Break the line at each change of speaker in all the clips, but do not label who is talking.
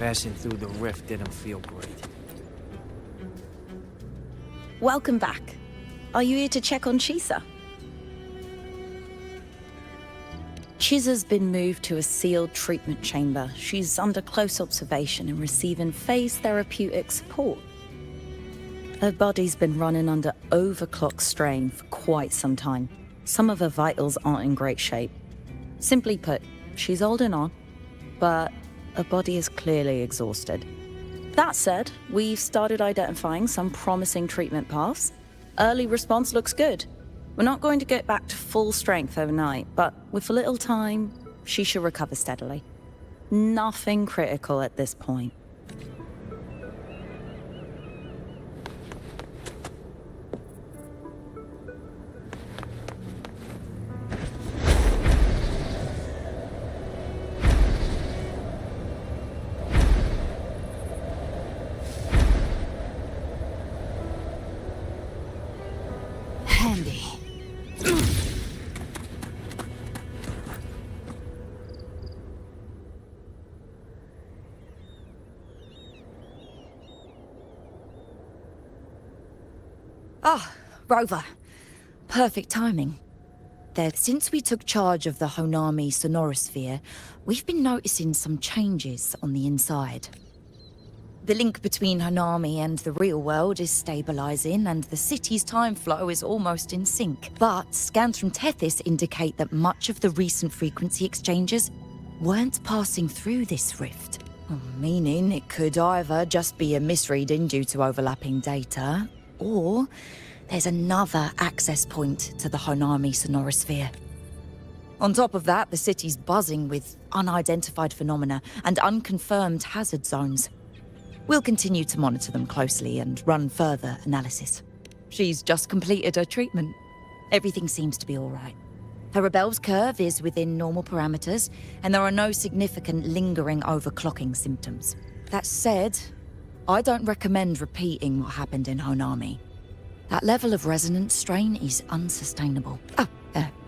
passing through the rift didn't feel great.
Welcome back. Are you here to check on Chisa? Chisa's been moved to a sealed treatment chamber. She's under close observation and receiving phase therapeutic support. Her body's been running under overclock strain for quite some time. Some of her vitals aren't in great shape. Simply put, she's holding on, but her body is clearly exhausted. That said, we've started identifying some promising treatment paths. Early response looks good. We're not going to get back to full strength overnight, but with a little time, she should recover steadily. Nothing critical at this point.
Handy. Ah, Rover. Perfect timing. Since we took charge of the Honami sonorosphere, we've been noticing some changes on the inside. The link between Honami and the real world is stabilizing, and the city's time flow is almost in sync. But scans from Tethys indicate that much of the recent frequency exchanges weren't passing through this rift. Meaning it could either just be a misreading due to overlapping data, or there's another access point to the Honami sonorosphere. On top of that, the city's buzzing with unidentified phenomena and unconfirmed hazard zones. We'll continue to monitor them closely and run further analysis. She's just completed her treatment. Everything seems to be all right. Her rebel's curve is within normal parameters, and there are no significant lingering overclocking symptoms. That said, I don't recommend repeating what happened in Honami. That level of resonance strain is unsustainable.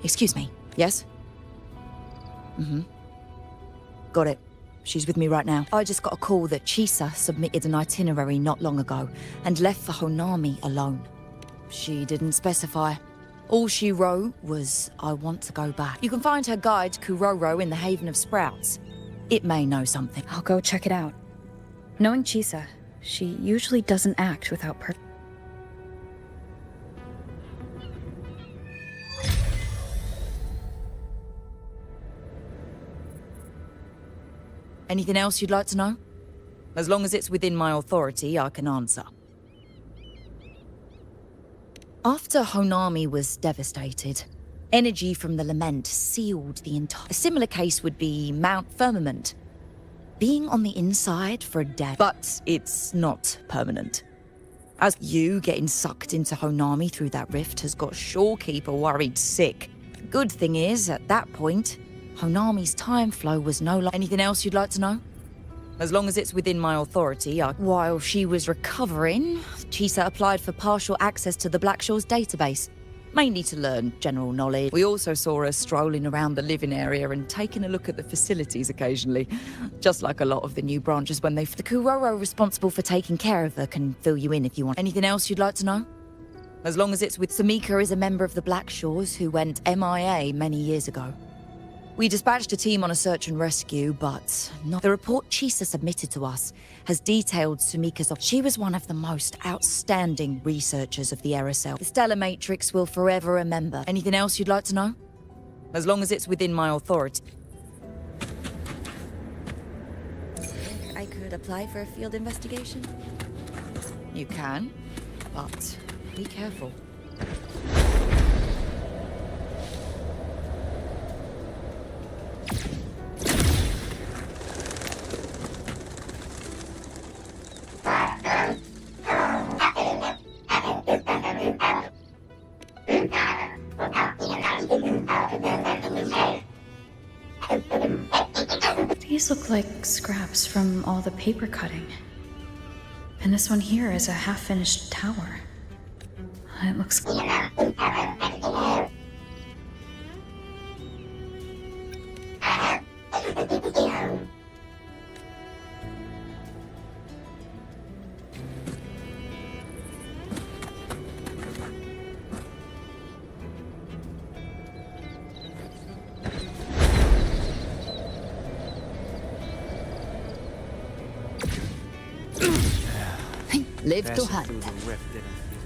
Excuse me. Yes? Got it. She's with me right now. I just got a call that Chisa submitted an itinerary not long ago and left for Honami alone. She didn't specify. All she wrote was, "I want to go back." You can find her guide, Kuroro, in the Haven of Sprouts. It may know something.
I'll go check it out. Knowing Chisa, she usually doesn't act without
Anything else you'd like to know? As long as it's within my authority, I can answer. After Honami was devastated, energy from the lament sealed the entire... A similar case would be Mount Firmament. Being on the inside for a day. But it's not permanent. As you getting sucked into Honami through that rift has got Shorekeeper worried sick. The good thing is, at that point, Honami's time flow was no longer... Anything else you'd like to know? As long as it's within my authority, While she was recovering, Chisa applied for partial access to the Black Shores database, mainly to learn general knowledge. We also saw her strolling around the living area and taking a look at the facilities occasionally, just like a lot of the new branches when The Kuroro responsible for taking care of her can fill you in if you want. Anything else you'd like to know? As long as it's with... Samika is a member of the Black Shores who went MIA many years ago. We dispatched a team on a search and rescue, but not... The report Chisa submitted to us has detailed Sumika's... She was one of the most outstanding researchers of the Aerocell. The Stellar Matrix will forever remember. Anything else you'd like to know? As long as it's within my authority. I could apply for a field investigation? You can, but be careful.
These look like scraps from all the paper cutting. And this one here is a half-finished tower. It looks...
Live to
Passing
hunt.
through the rift didn't feel.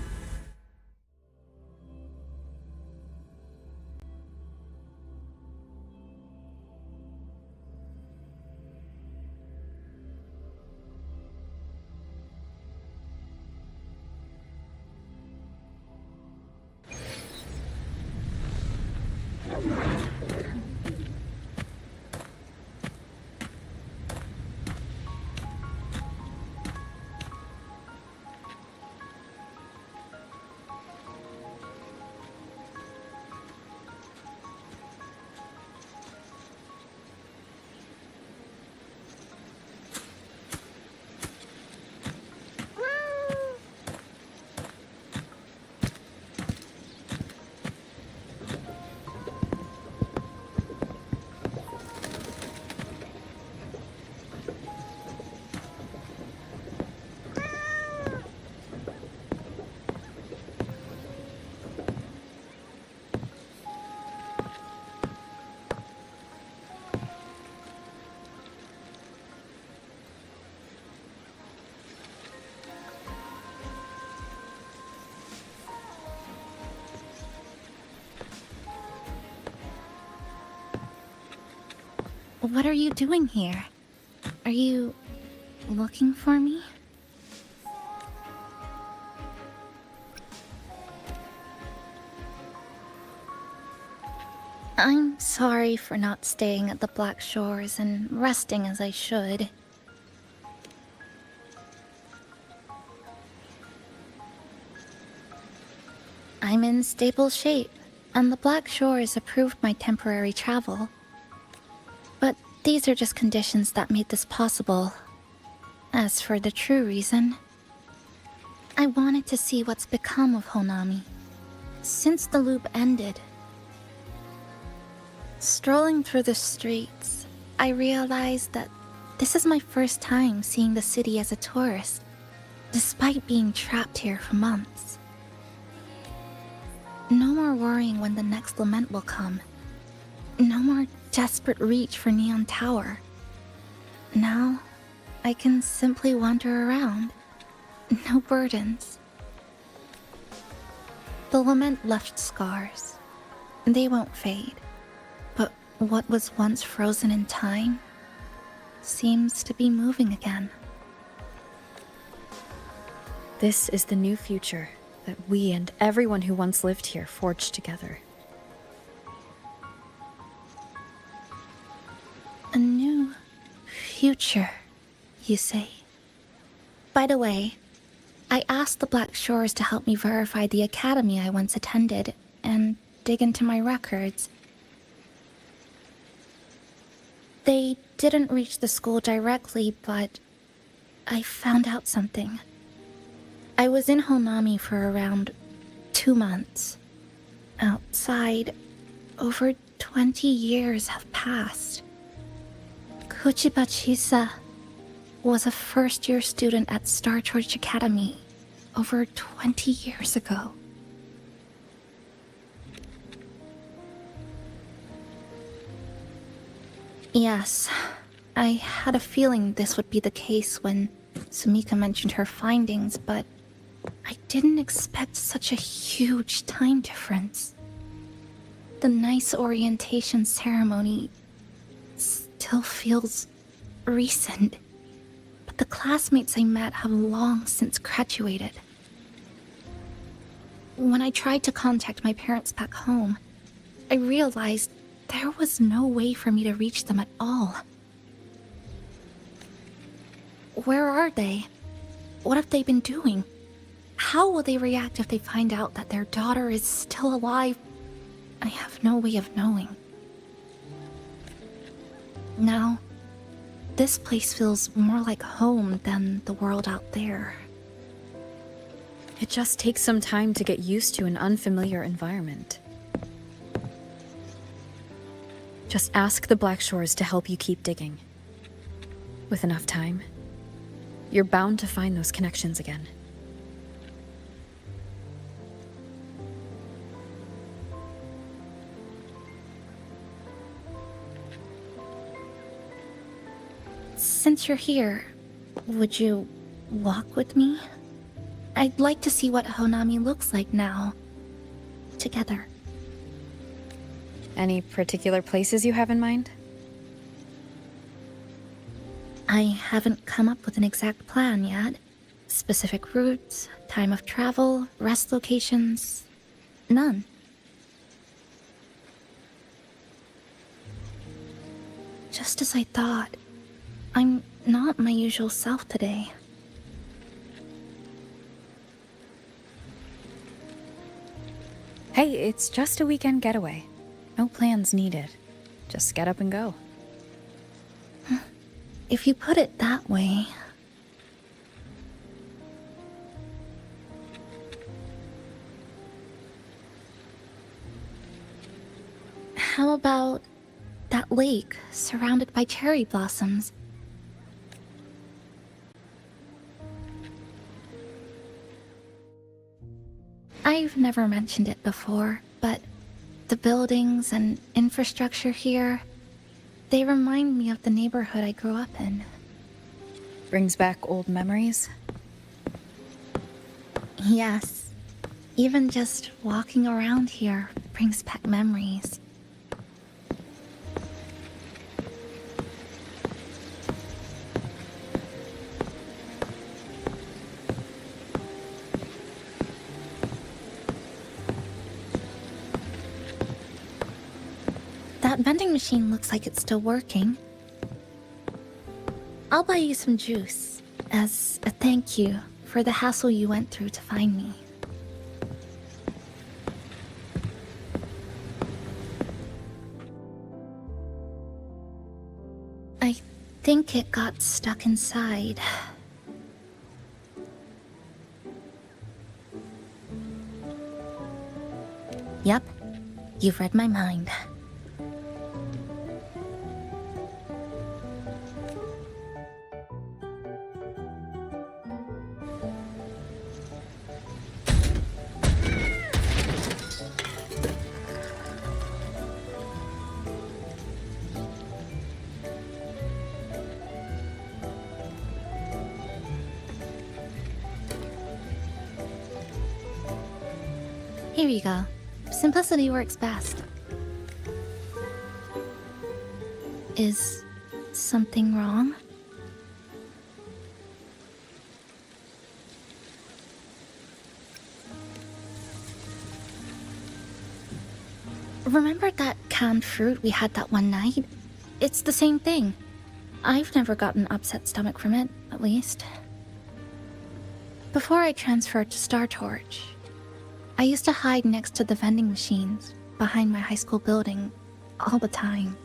What are you doing here? Are you looking for me? I'm sorry for not staying at the Black Shores and resting as I should. I'm in stable shape, and the Black Shores approved my temporary travel. But these are just conditions that made this possible. As for the true reason, I wanted to see what's become of Honami. Since the loop ended, strolling through the streets, I realized that this is my first time seeing the city as a tourist, despite being trapped here for months. No more worrying when the next lament will come. No more desperate reach for Neon Tower. Now, I can simply wander around. No burdens. The lament left scars. They won't fade. But what was once frozen in time seems to be moving again.
This is the new future that we and everyone who once lived here forged together.
A new future, you say? By the way, I asked the Black Shores to help me verify the academy I once attended and dig into my records. They didn't reach the school directly, but I found out something. I was in Honami for around 2 months. Outside, over 20 years have passed. Kuchiba Chisa was a first-year student at Star Church Academy over 20 years ago. Yes, I had a feeling this would be the case when Sumika mentioned her findings, but I didn't expect such a huge time difference. The nice orientation ceremony still feels recent, but the classmates I met have long since graduated. When I tried to contact my parents back home, I realized there was no way for me to reach them at all. Where are they? What have they been doing? How will they react if they find out that their daughter is still alive? I have no way of knowing. Now, this place feels more like home than the world out there.
It just takes some time to get used to an unfamiliar environment. Just ask the Black Shores to help you keep digging. With enough time, you're bound to find those connections again.
Since you're here, would you walk with me? I'd like to see what Honami looks like now. Together.
Any particular places you have in mind?
I haven't come up with an exact plan yet. Specific routes, time of travel, rest locations. None. Just as I thought. I'm not my usual self today.
Hey, it's just a weekend getaway. No plans needed. Just get up and go.
If you put it that way... How about that lake surrounded by cherry blossoms? I've never mentioned it before, but the buildings and infrastructure here, they remind me of the neighborhood I grew up in.
Brings back old memories?
Yes. Even just walking around here brings back memories. That vending machine looks like it's still working. I'll buy you some juice as a thank you for the hassle you went through to find me. I think it got stuck inside. Yep, you've read my mind. Here you go. Simplicity works best. Is something wrong? Remember that canned fruit we had that one night? It's the same thing. I've never gotten upset stomach from it, at least. Before I transferred to Star Torch, I used to hide next to the vending machines behind my high school building all the time.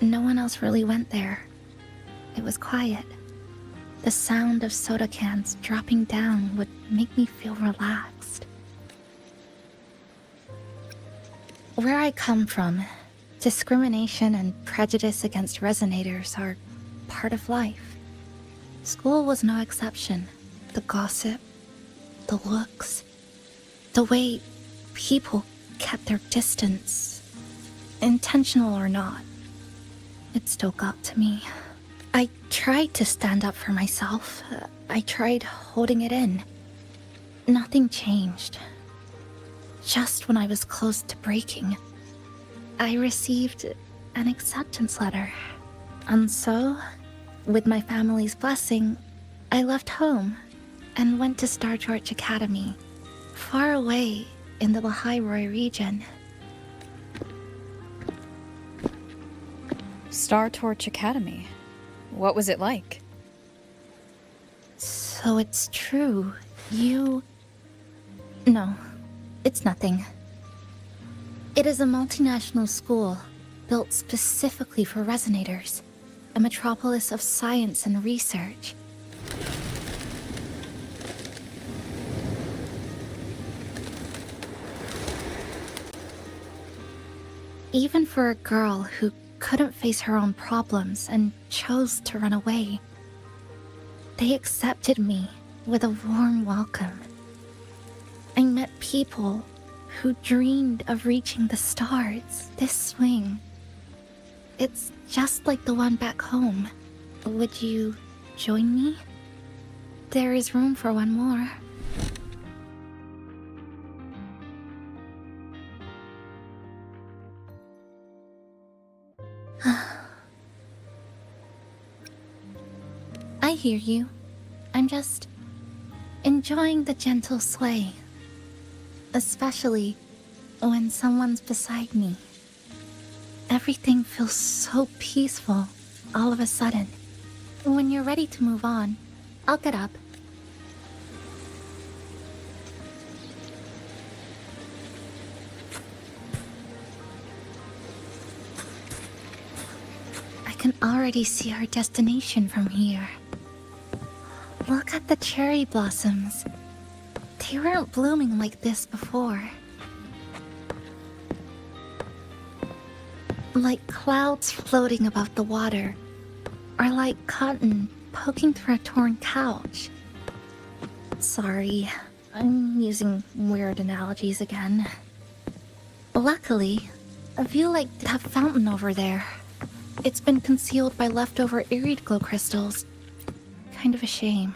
No one else really went there. It was quiet. The sound of soda cans dropping down would make me feel relaxed. Where I come from, discrimination and prejudice against resonators are part of life. School was no exception. The gossip, the looks, the way people kept their distance, intentional or not, it still got to me. I tried to stand up for myself. I tried holding it in. Nothing changed. Just when I was close to breaking, I received an acceptance letter. And so, with my family's blessing, I left home and went to Star Torch Academy, far away in the Lahairoi region.
Star Torch Academy. What was it like?
So it's true. You... No, it's nothing. It is a multinational school, built specifically for resonators, a metropolis of science and research. Even for a girl who couldn't face her own problems and chose to run away, they accepted me with a warm welcome. I met people who dreamed of reaching the stars. This swing, it's just like the one back home. Would you join me? There is room for one more. I hear you. I'm just enjoying the gentle sway. Especially when someone's beside me. Everything feels so peaceful all of a sudden. When you're ready to move on, I'll get up. I can already see our destination from here. Look at the cherry blossoms. They weren't blooming like this before. Like clouds floating above the water, or like cotton poking through a torn couch. Sorry, I'm using weird analogies again. Luckily, a view like that fountain over there. It's been concealed by leftover irid glow crystals. Kind of a shame.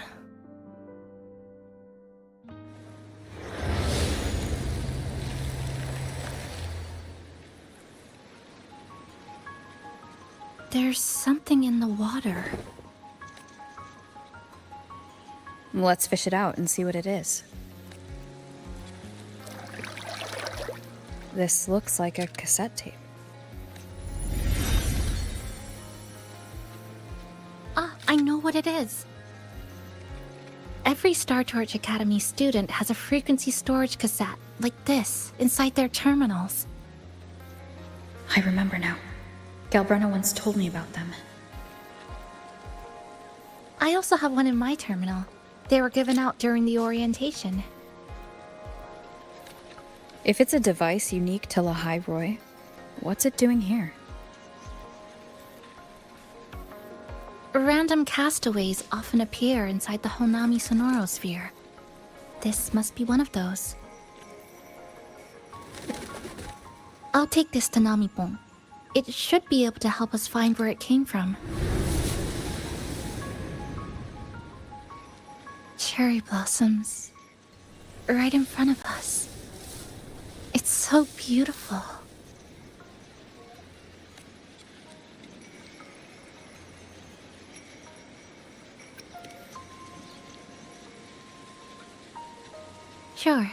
There's something in the water.
Let's fish it out and see what it is. This looks like a cassette tape.
Ah, I know what it is. Every Star Torch Academy student has a frequency storage cassette like this inside their terminals.
I remember now. Galbrenna once told me about them.
I also have one in my terminal. They were given out during the orientation.
If it's a device unique to Lahai Roy, what's it doing here?
Random castaways often appear inside the Honami sonorosphere. This must be one of those. I'll take this to Namipon. It should be able to help us find where it came from. Cherry blossoms. Right in front of us. It's so beautiful. Sure.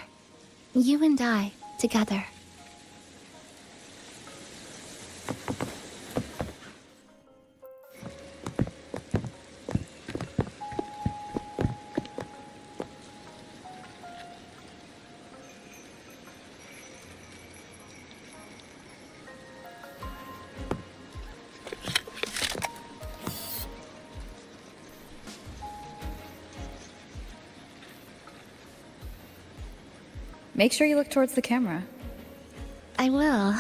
You and I, together.
Make sure you look towards the camera.
I will.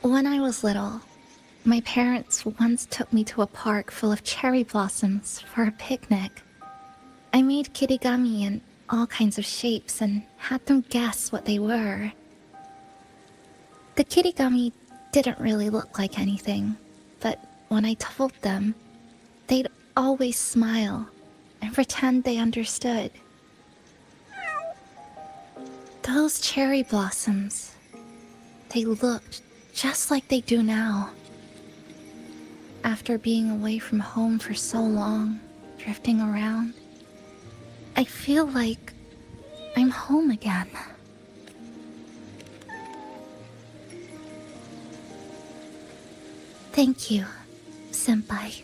When I was little, my parents once took me to a park full of cherry blossoms for a picnic. I made kirigami in all kinds of shapes and had them guess what they were. The kirigami didn't really look like anything, but when I told them, they'd always smile and pretend they understood. Those cherry blossoms, they looked just like they do now. After being away from home for so long, drifting around, I feel like I'm home again. Thank you, Senpai.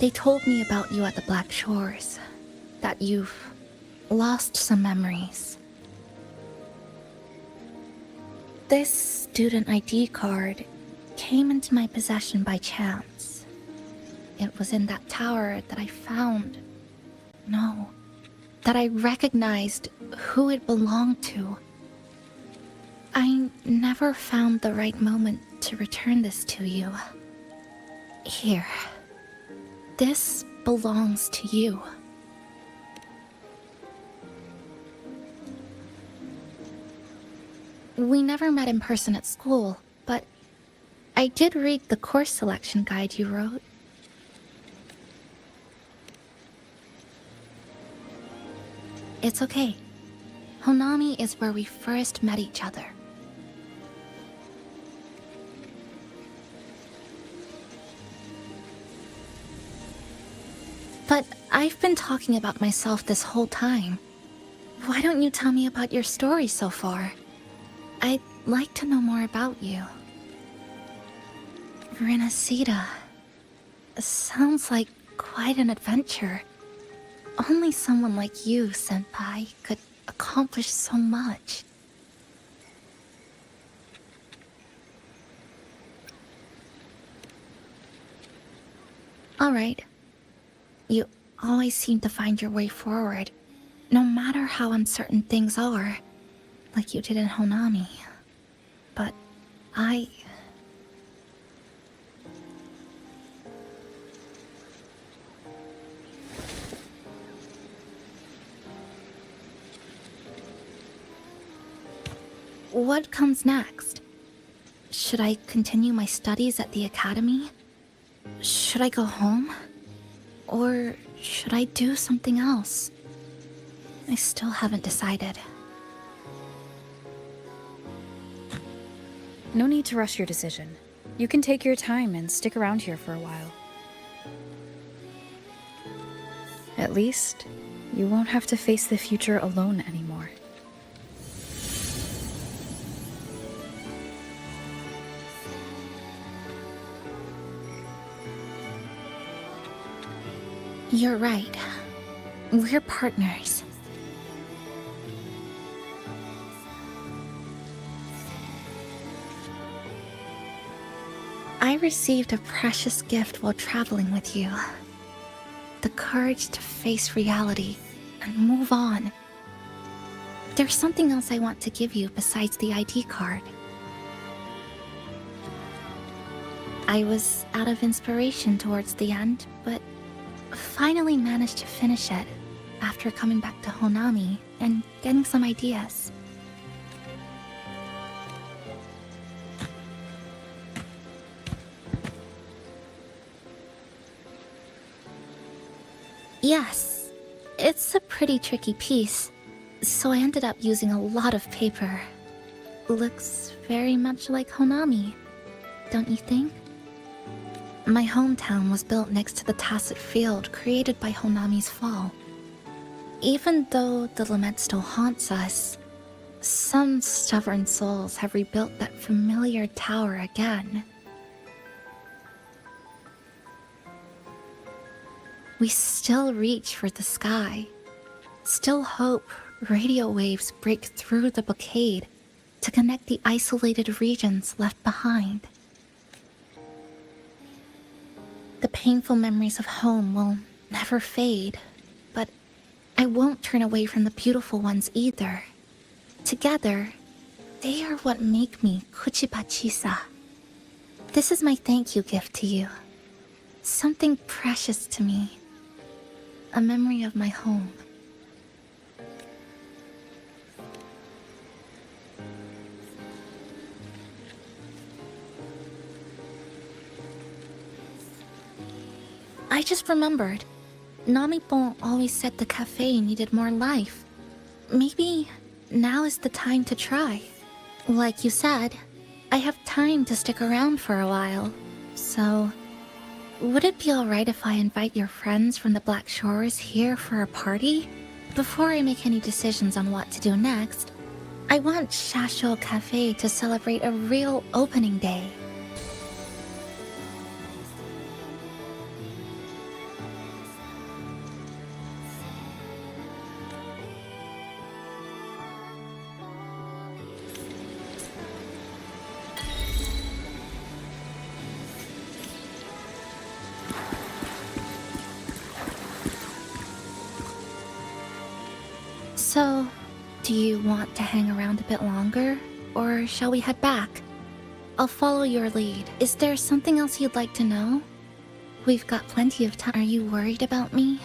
They told me about you at the Black Shores, that you've lost some memories. This student ID card came into my possession by chance. It was in that tower that I found. No, that I recognized who it belonged to. I never found the right moment to return this to you. Here. This belongs to you. We never met in person at school, but I did read the course selection guide you wrote. It's okay. Honami is where we first met each other. But I've been talking about myself this whole time. Why don't you tell me about your story so far? I'd like to know more about you. Renacida. Sounds like quite an adventure. Only someone like you, Senpai, could accomplish so much. Alright. You always seem to find your way forward, no matter how uncertain things are, like you did in Honami. But What comes next? Should I continue my studies at the academy? Should I go home? Or should I do something else? I still haven't decided.
No need to rush your decision. You can take your time and stick around here for a while. At least, you won't have to face the future alone anymore.
You're right. We're partners. I received a precious gift while traveling with you. The courage to face reality and move on. There's something else I want to give you besides the ID card. I was out of inspiration towards the end, but finally managed to finish it after coming back to Honami and getting some ideas. Yes, it's a pretty tricky piece, so I ended up using a lot of paper. Looks very much like Honami, don't you think? My hometown was built next to the tacit field created by Honami's fall. Even though the lament still haunts us, some stubborn souls have rebuilt that familiar tower again. We still reach for the sky, still hope radio waves break through the blockade to connect the isolated regions left behind. The painful memories of home will never fade, but I won't turn away from the beautiful ones either. Together, they are what make me Kuchipachisa. This is my thank you gift to you. Something precious to me. A memory of my home. I just remembered. Namipon always said the cafe needed more life. Maybe now is the time to try. Like you said, I have time to stick around for a while. So, would it be alright if I invite your friends from the Black Shores here for a party? Before I make any decisions on what to do next, I want Shasho Cafe to celebrate a real opening day. So, do you want to hang around a bit longer, or shall we head back? I'll follow your lead. Is there something else you'd like to know? We've got plenty of time. Are you worried about me?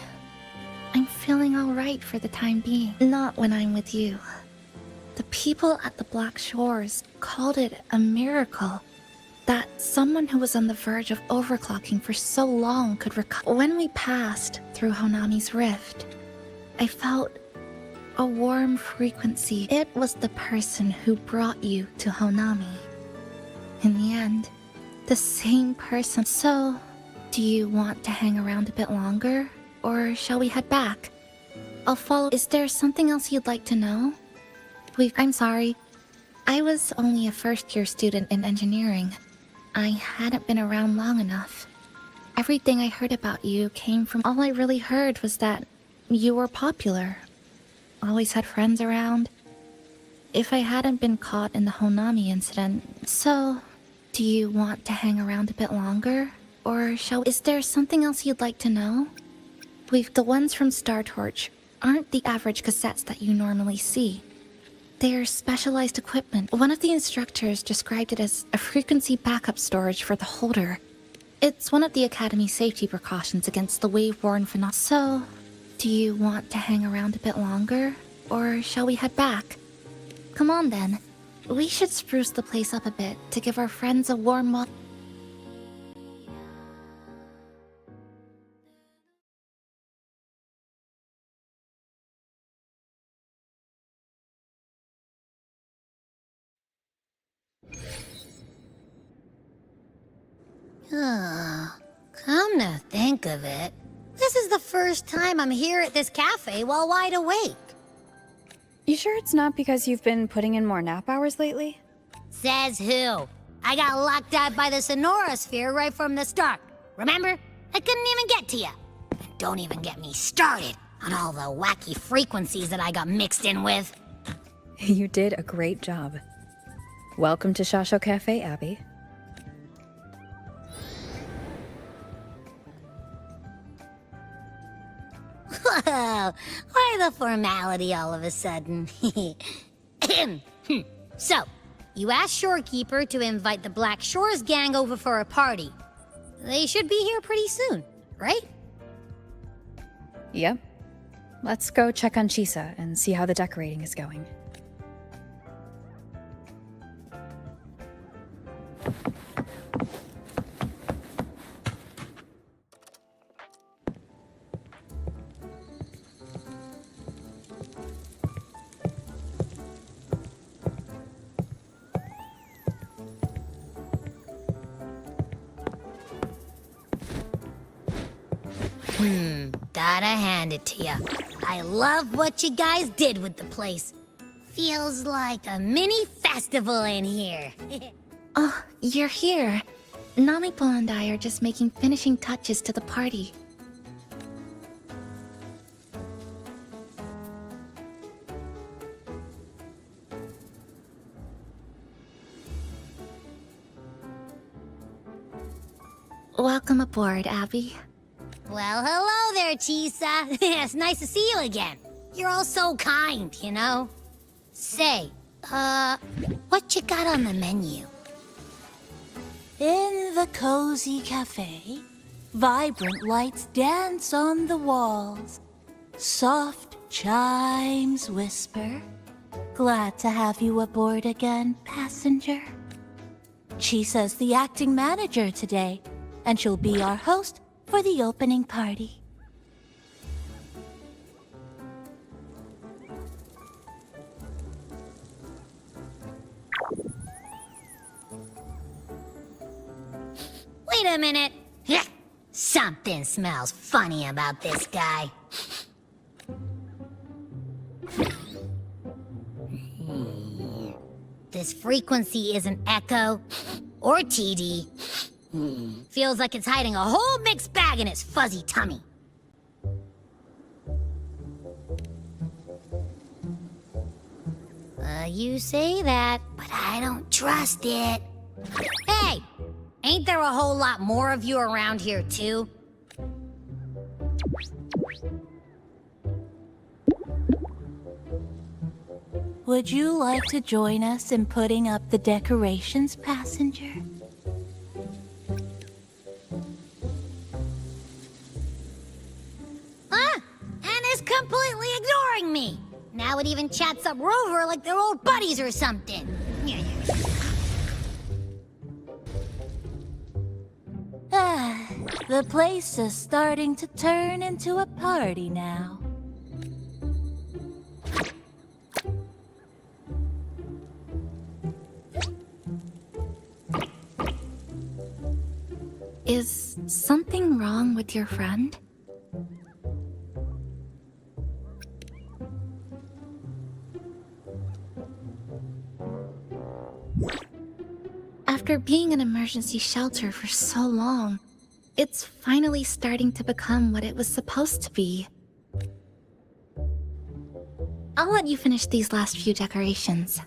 I'm feeling alright for the time being. Not when I'm with you. The people at the Black Shores called it a miracle that someone who was on the verge of overclocking for so long could recover. When we passed through Honami's rift, I felt a warm frequency. It was the person who brought you to Honami. In the end, the same person. So, do you want to hang around a bit longer, or shall we head back? I'll follow. Is there something else you'd like to know? I'm sorry. I was only a first-year student in engineering. I hadn't been around long enough. Everything I heard about you came from... All I really heard was that you were popular. Always had friends around. If I hadn't been caught in the Honami incident... So, do you want to hang around a bit longer? Or shall... Is there something else you'd like to know? The ones from Star Torch aren't the average cassettes that you normally see. They're specialized equipment. One of the instructors described it as a frequency backup storage for the holder. It's one of the Academy's safety precautions against the wave-worn phenomenon. So, do you want to hang around a bit longer? Or shall we head back? Come on then. We should spruce the place up a bit to give our friends a warm welcome.
Come to think of it, this is the first time I'm here at this cafe while wide awake.
You sure it's not because you've been putting in more nap hours lately?
Says who? I got locked out by the Sonora Sphere right from the start. Remember? I couldn't even get to you. And don't even get me started on all the wacky frequencies that I got mixed in with.
You did a great job. Welcome to Shasho Cafe, Abby.
Whoa, why the formality all of a sudden? So, you asked Shorekeeper to invite the Black Shores gang over for a party. They should be here pretty soon, right?
Yep. Let's go check on Chisa and see how the decorating is going.
Gotta hand it to ya. I love what you guys did with the place. Feels like a mini festival in here.
Oh, you're here. Namipo and I are just making finishing touches to the party. Welcome aboard, Abby.
Well, hello there, Chisa. It's nice to see you again. You're all so kind, you know? Say, what you got on the menu?
In the cozy cafe, vibrant lights dance on the walls. Soft chimes whisper. Glad to have you aboard again, passenger. Chisa's the acting manager today, and she'll be our host for the opening party.
Wait a minute. Something smells funny about this guy. This frequency isn't echo or TD. Feels like it's hiding a whole mixed bag in its fuzzy tummy. You say that, but I don't trust it. Hey! Ain't there a whole lot more of you around here, too?
Would you like to join us in putting up the decorations, passenger?
And is completely ignoring me! Now it even chats up Rover like they're old buddies or something.
The place is starting to turn into a party now.
Is something wrong with your friend? After being an emergency shelter for so long, it's finally starting to become what it was supposed to be. I'll let you finish these last few decorations.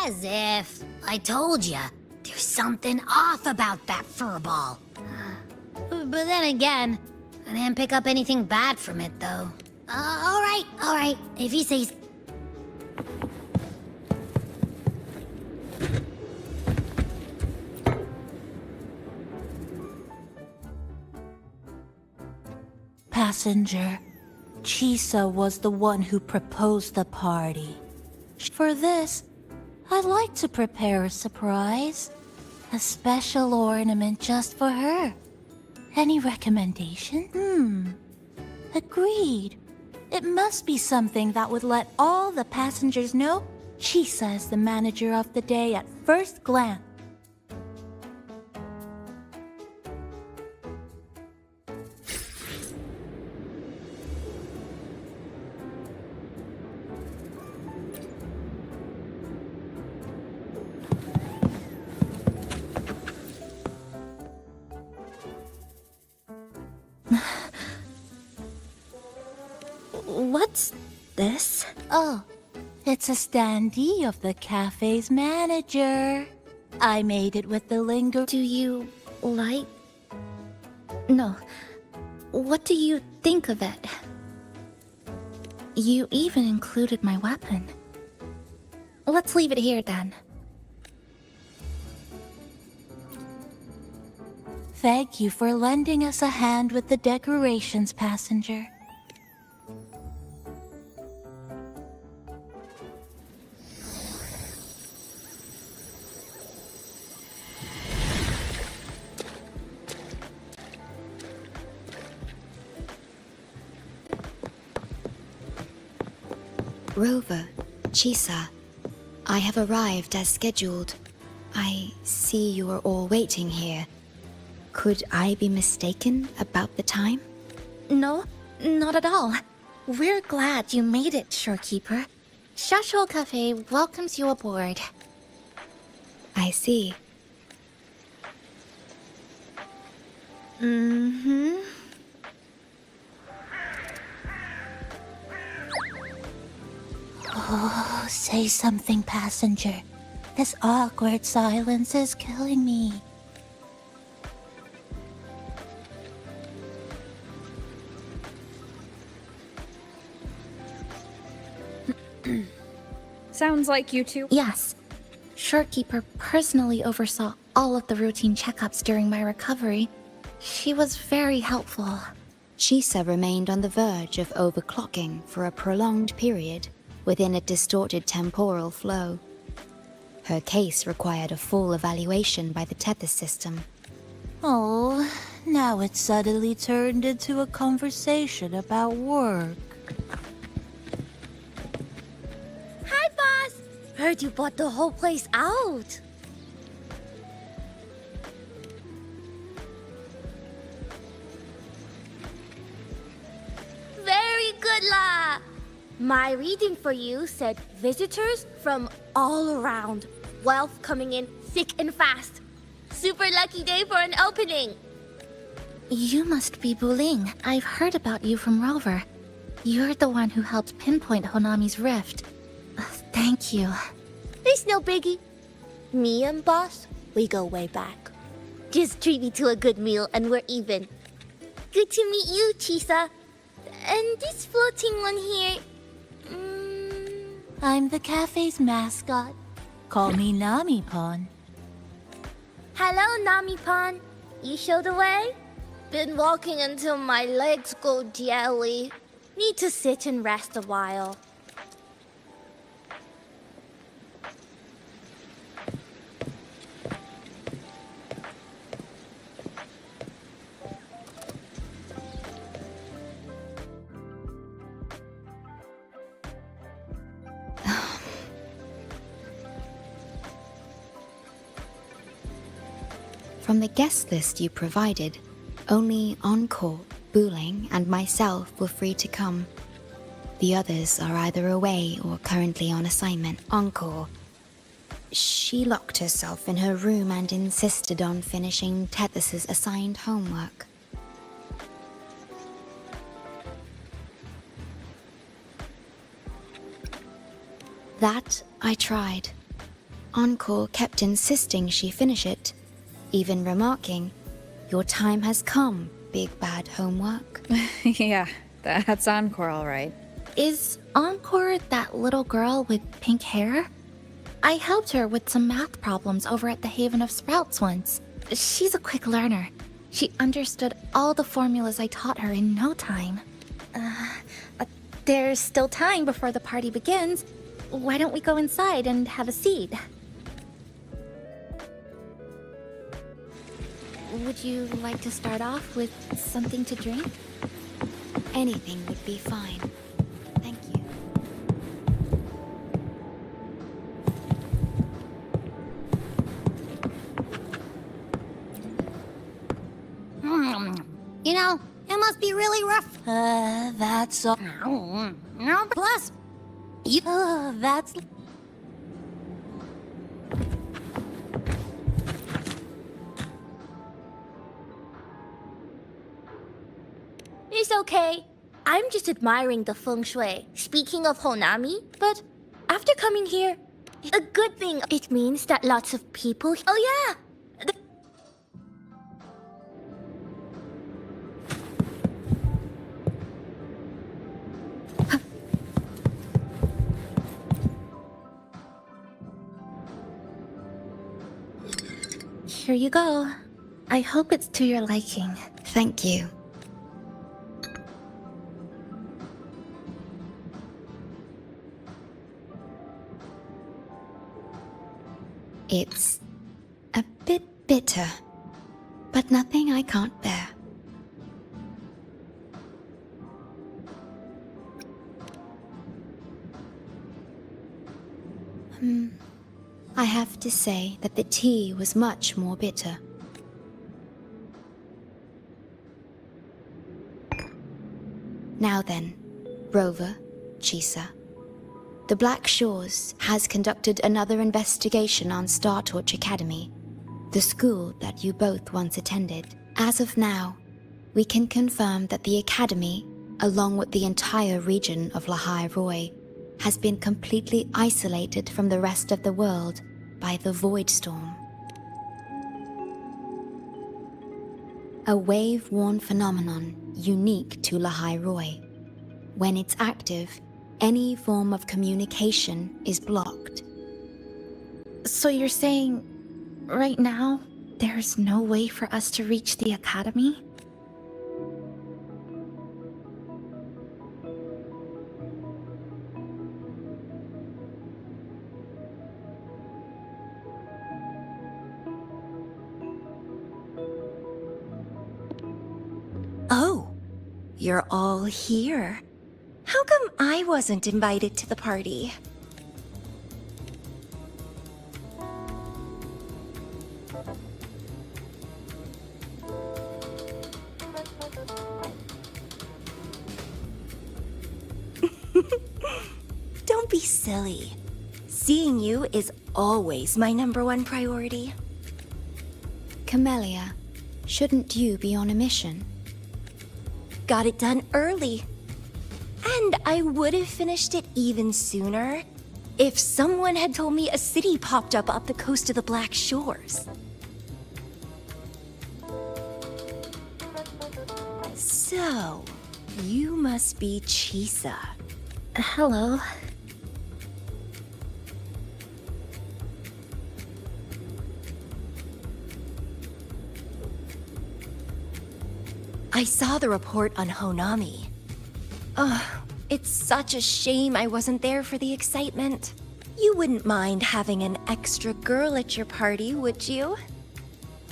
As if. I told ya, there's something off about that furball. But then again, I didn't pick up anything bad from it, though. Alright, if he says...
Passenger, Chisa was the one who proposed the party. For this, I'd like to prepare a surprise. A special ornament just for her. Any recommendation? Agreed. It must be something that would let all the passengers know Chisa is the manager of the day at first glance.
What's this?
Oh, it's a standee of the cafe's manager. I made it with the linger.
Do you like... No. What do you think of it? You even included my weapon. Let's leave it here then.
Thank you for lending us a hand with the decorations, passenger.
Rover, Chisa, I have arrived as scheduled. I see you are all waiting here. Could I be mistaken about the time?
No, not at all. We're glad you made it, Shorekeeper. Shasho Cafe welcomes you aboard.
I see.
Oh, say something, passenger. This awkward silence is killing me.
Sounds like you two.
Yes. Shorekeeper personally oversaw all of the routine checkups during my recovery. She was very helpful.
Chisa remained on the verge of overclocking for a prolonged period within a distorted temporal flow. Her case required a full evaluation by the Tethys system.
Oh, now it's suddenly turned into a conversation about work.
Hi, boss! Heard you bought the whole place out. Very good, La! My reading for you said visitors from all around. Wealth coming in thick and fast. Super lucky day for an opening.
You must be Buling. I've heard about you from Rover. You're the one who helped pinpoint Honami's rift. Thank you.
It's no biggie. Me and boss, we go way back. Just treat me to a good meal and we're even. Good to meet you, Chisa. And this floating one here...
I'm the cafe's mascot. Call me Nami-pon.
Hello, Nami-pon. You show the way? Been walking until my legs go jelly. Need to sit and rest a while.
From the guest list you provided, only Encore, Buling, and myself were free to come. The others are either away or currently on assignment. Encore. She locked herself in her room and insisted on finishing Tethys's assigned homework. That I tried. Encore kept insisting she finish it, even remarking, "Your time has come, big bad homework."
Yeah, that's Encore, all right.
Is Encore that little girl with pink hair? I helped her with some math problems over at the Haven of Sprouts once. She's a quick learner. She understood all the formulas I taught her in no time. There's still time before the party begins. Why don't we go inside and have a seat? Would you like to start off with something to drink?
Anything would be fine. Thank you.
You know, it must be really rough.
That's all.
No, plus, you...
That's...
It's okay. I'm just admiring the feng shui. Speaking of Honami, but after coming here, a good thing. It means that lots of people... Oh yeah!
Here you go. I hope it's to your liking.
Thank you. It's a bit bitter, but nothing I can't bear. I have to say that the tea was much more bitter. Now then, Rover, Chisa. The Black Shores has conducted another investigation on Startorch Academy, the school that you both once attended. As of now, we can confirm that the Academy, along with the entire region of Lahai Roi, has been completely isolated from the rest of the world by the Void Storm. A wave-worn phenomenon unique to Lahai Roi. When it's active, any form of communication is blocked.
So you're saying, right now, There's no way for us to reach the academy?
Oh, you're all here. How come I wasn't invited to the party? Don't be silly. Seeing you is always my #1 priority.
Camellia, shouldn't you be on a mission?
Got it done early. And I would have finished it even sooner if someone had told me a city popped up the coast of the Black Shores. So, you must be Chisa.
Hello.
I saw the report on Honami. Ugh, it's such a shame I wasn't there for the excitement. You wouldn't mind having an extra girl at your party, would you?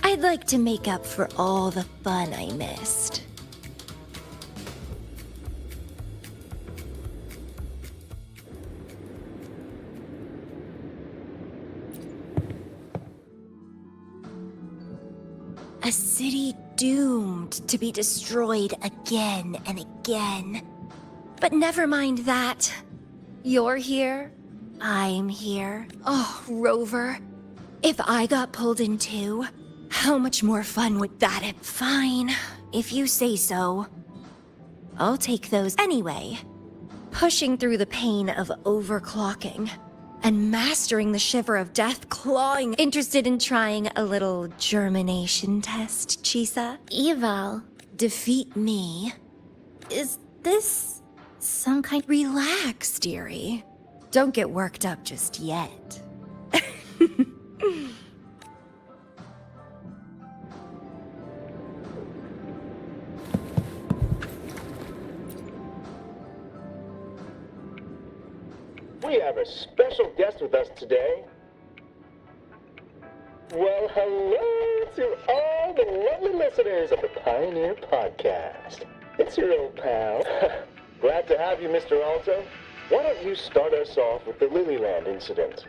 I'd like to make up for all the fun I missed. A city doomed to be destroyed again and again. But never mind that. You're here. I'm here. Oh, Rover. If I got pulled in too, how much more fun would that have? Fine, if you say so. I'll take those anyway. Pushing through the pain of overclocking and mastering the shiver of death clawing. Interested in trying a little germination test, Chisa?
Eval,
Defeat me.
is this some kind...
Relax, dearie. Don't get worked up just yet.
We have a special guest with us today. Well, hello to all the lovely listeners of the Pioneer Podcast. It's your old pal. Glad to have you, Mr. Alto. Why don't you start us off with the Lilyland incident?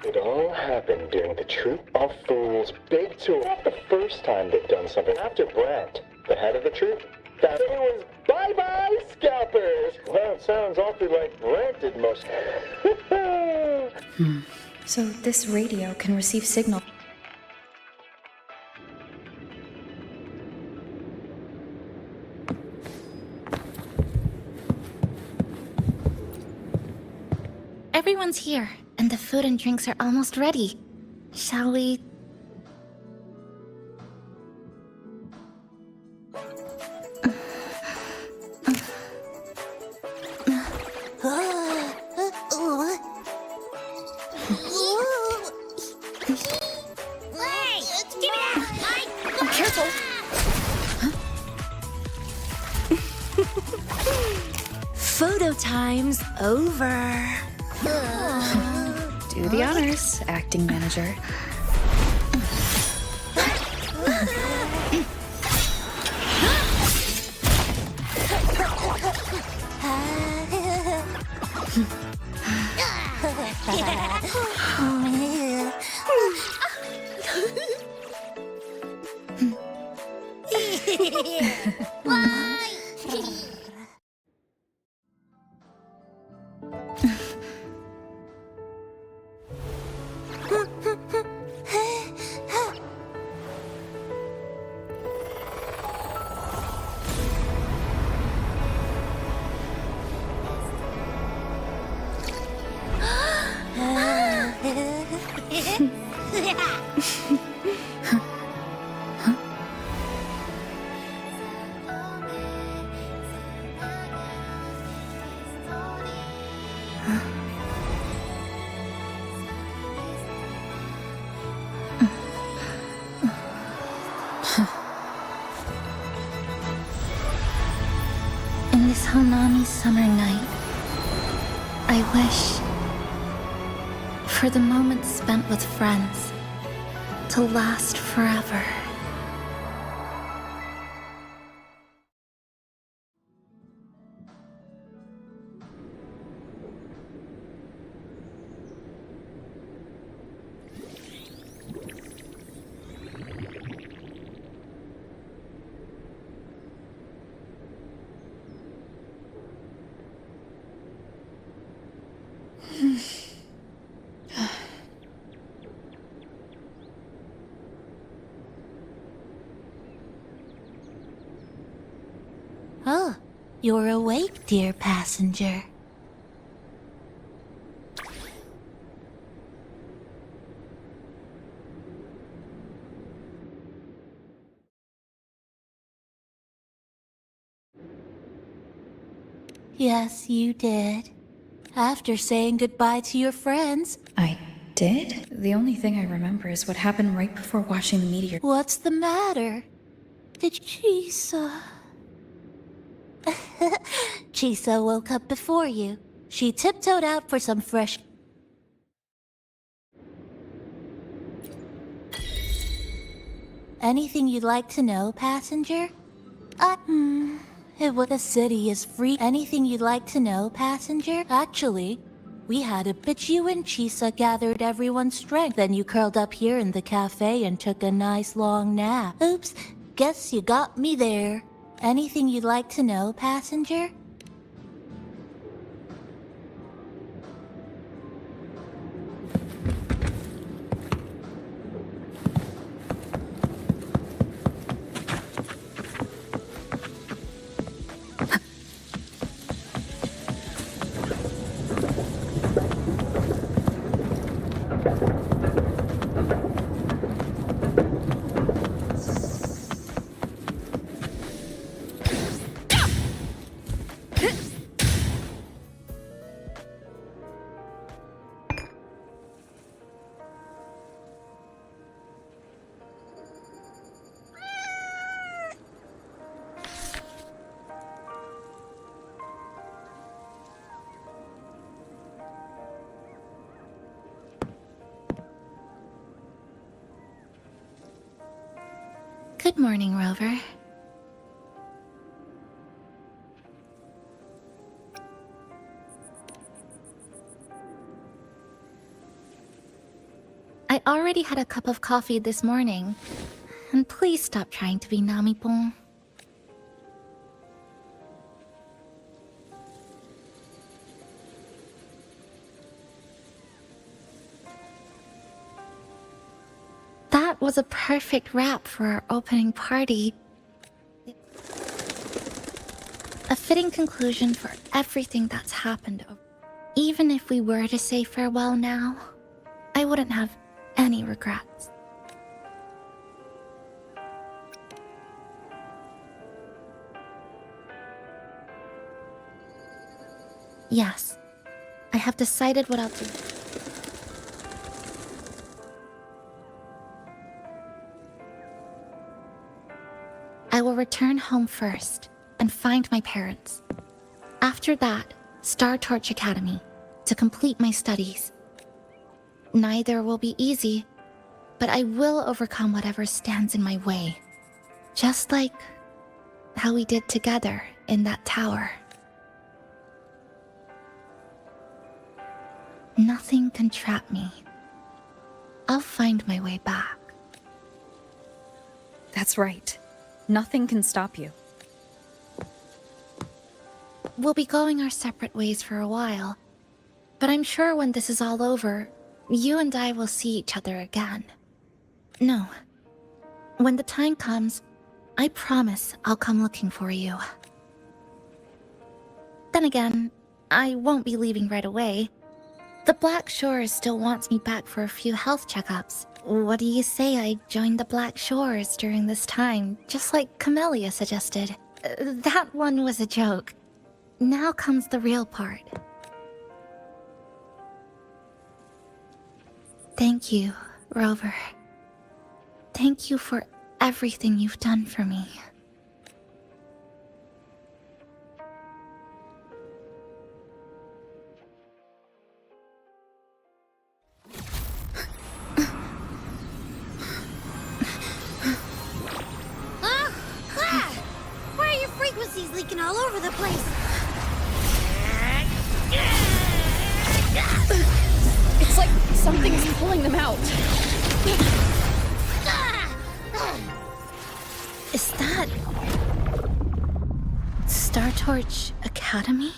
It all happened during the Troop of Fools big tour. Not the first time they've done something. After Brant, the head of the troop, that it was bye-bye scalpers. Well, it sounds awfully like Brant did most.
So this radio can receive signal.
Everyone's here, and the food and drinks are almost ready. Shall we...
Hey, give me that!
Careful!
Photo time's over.
Do the honors, acting manager.
On this Honami summer night, I wish for the moments spent with friends to last forever.
Oh, you're awake, dear passenger. Yes, you did. After saying goodbye to your friends.
I did? The only thing I remember is what happened right before watching the meteor.
What's the matter? Did Chisa... Chisa woke up before you. She tiptoed out for some fresh... Anything you'd like to know, passenger? The city is free. Anything you'd like to know, passenger? Actually, we had a bitch. You and Chisa gathered everyone's strength. Then you curled up here in the cafe and took a nice long nap. Oops, guess you got me there. Anything you'd like to know, passenger?
Good morning, Rover. I already had a cup of coffee this morning. And please stop trying to be Namipon. That was a perfect wrap for our opening party. A fitting conclusion for everything that's happened. Even if we were to say farewell now, I wouldn't have any regrets. Yes, I have decided what I'll do. I will return home first and find my parents. After that, Star Torch Academy to complete my studies. Neither will be easy, but I will overcome whatever stands in my way. Just like how we did together in that tower. Nothing can trap me. I'll find my way back.
That's right. Nothing can stop you.
We'll be going our separate ways for a while, but I'm sure when this is all over, you and I will see each other again. No. When the time comes, I promise I'll come looking for you. Then again, I won't be leaving right away. The Black Shores still wants me back for a few health checkups. What do you say I join the Black Shores during this time, just like Camellia suggested? That one was a joke. Now comes the real part. Thank you, Rover. Thank you for everything you've done for me.
all over the place.
It's like something's pulling them out.
Is that Star Torch Academy?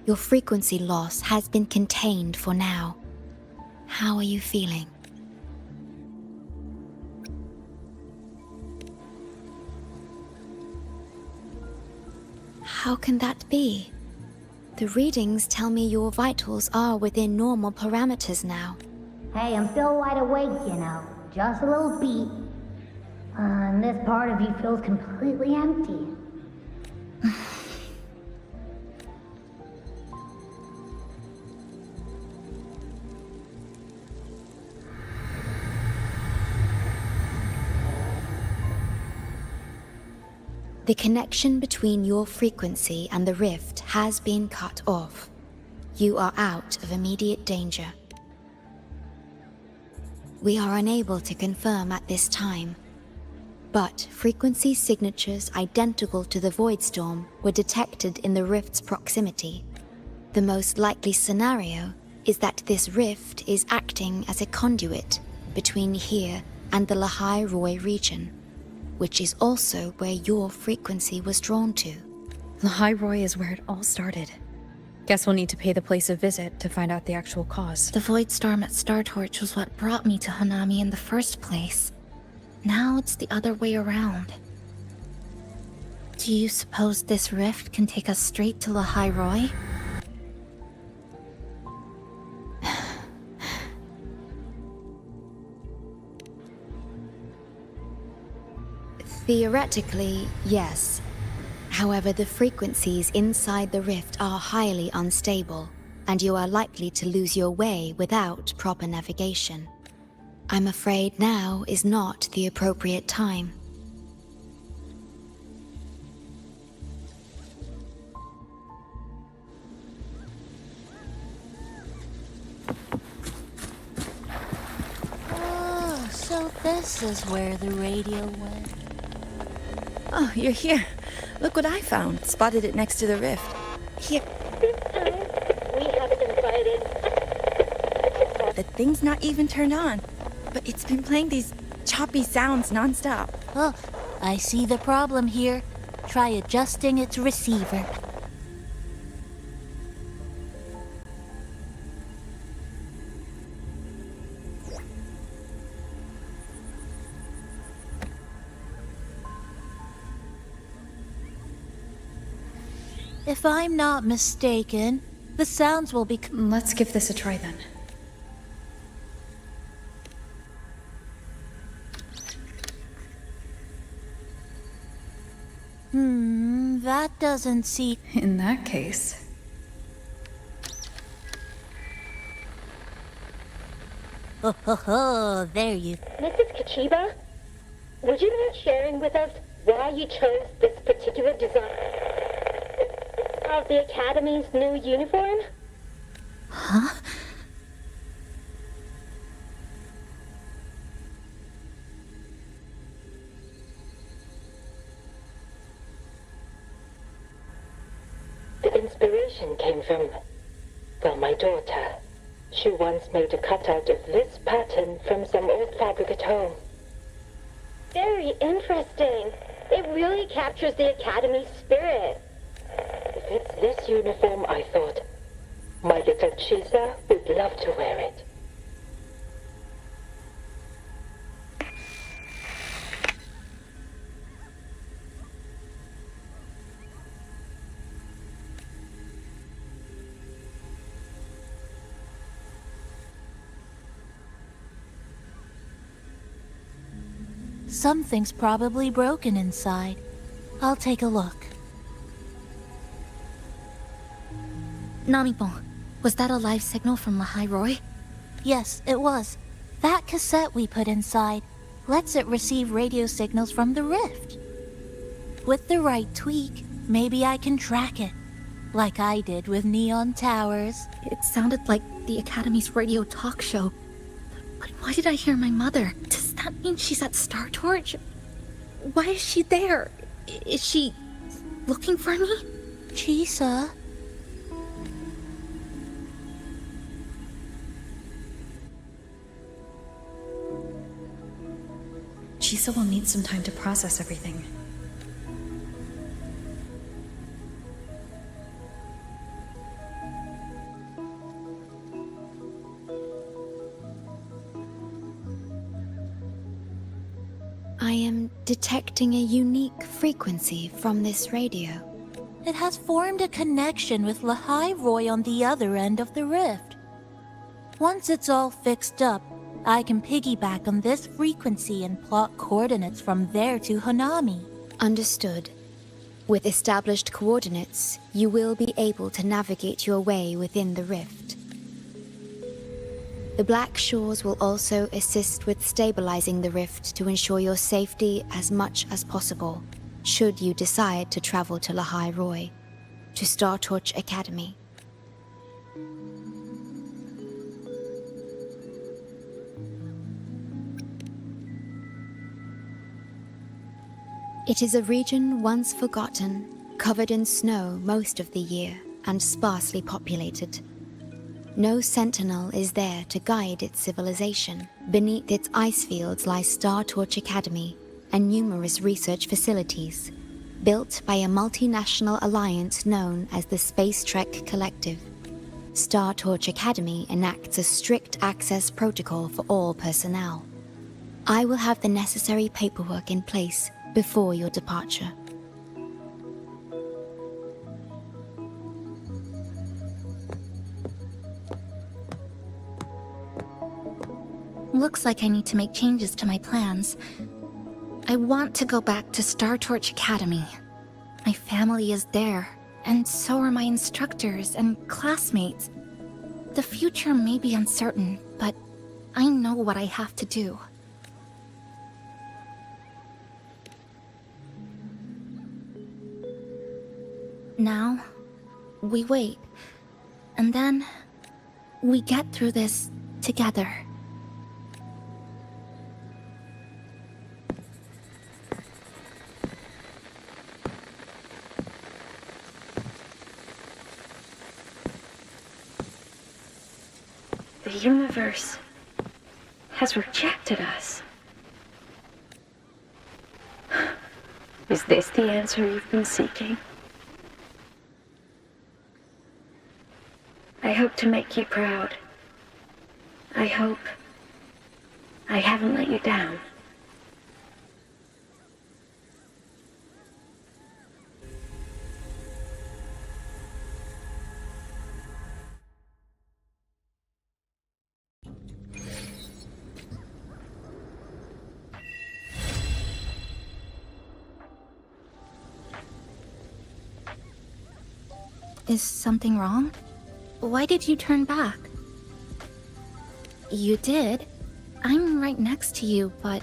Your frequency loss has been contained for now. How are you feeling? How can that be? The readings tell me your vitals are within normal parameters now.
Hey, I'm still wide awake, you know. Just a little beat. And this part of you feels completely empty.
The connection between your frequency and the rift has been cut off. You are out of immediate danger. We are unable to confirm at this time, but frequency signatures identical to the Void Storm were detected in the rift's proximity. The most likely scenario is that this rift is acting as a conduit between here and the Lahai Roi region, which is also where your frequency was drawn to.
Lahai Roi is where it all started. Guess we'll need to pay the place a visit to find out the actual cause.
The Void Storm at Star Torch was what brought me to Hanami in the first place. Now it's the other way around. Do you suppose this rift can take us straight to Lahai Roi?
Theoretically, yes. However, the frequencies inside the rift are highly unstable, and you are likely to lose your way without proper navigation. I'm afraid now is not the appropriate time.
Oh, so this is where the radio went.
Oh, you're here. Look what I found. Spotted it next to the rift. Here.
This time, we haven't invited.
The thing's not even turned on, but it's been playing these choppy sounds nonstop.
Oh, I see the problem here. Try adjusting its receiver. If I'm not mistaken, the sounds will be...
Let's give this a try then.
That doesn't seem...
In that case...
Oh, there you...
Mrs. Kachiba, would you mind sharing with us why you chose this particular design of the Academy's new uniform?
Huh?
The inspiration came from, well, my daughter. She once made a cutout of this pattern from some old fabric at home.
Very interesting. It really captures the Academy's spirit.
If it's this uniform, I thought, my little Chisa would love to wear it.
Something's probably broken inside. I'll take a look.
Namipon, was that a live signal from Lahai Roi?
Yes, it was. That cassette we put inside lets it receive radio signals from the rift. With the right tweak, Maybe I can track it, like I did with Neon Towers.
It sounded like the Academy's radio talk show. But why did I hear my mother? Does that mean she's at Star Torch? Why is she there? Is she looking for me?
Chisa?
Chisa will need some time to process everything.
I am detecting a unique frequency from this radio.
It has formed a connection with Lehigh Roy on the other end of the rift. Once it's all fixed up, I can piggyback on this frequency and plot coordinates from there to Hanami.
Understood. With established coordinates, you will be able to navigate your way within the rift. The Black Shores will also assist with stabilizing the rift to ensure your safety as much as possible, should you decide to travel to Lehigh Roy, to Star Torch Academy. It is a region once forgotten, covered in snow most of the year, and sparsely populated. No sentinel is there to guide its civilization. Beneath its ice fields lies Star Torch Academy and numerous research facilities, built by a multinational alliance known as the Space Trek Collective. Star Torch Academy enacts a strict access protocol for all personnel. I will have the necessary paperwork in place before your departure.
Looks like I need to make changes to my plans. I want to go back to Star Torch Academy. My family is there, and so are my instructors and classmates. The future may be uncertain, but I know what I have to do. Now, we wait, and then we get through this together.
The universe has rejected us. Is this the answer you've been seeking? I hope to make you proud. I hope I haven't let you down.
Is something wrong? Why did you turn back? You did. I'm right next to you, but...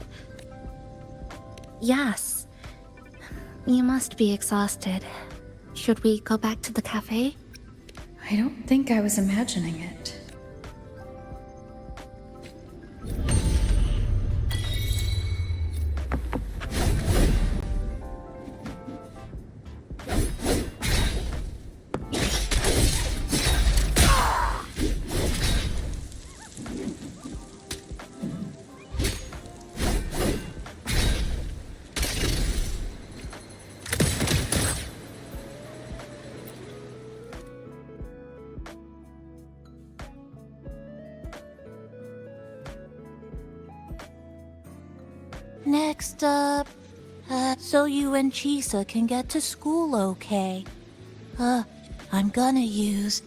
Yes. You must be exhausted. Should we go back to the cafe?
I don't think I was imagining it.
Next up, so you and Chisa can get to school okay. I'm gonna use,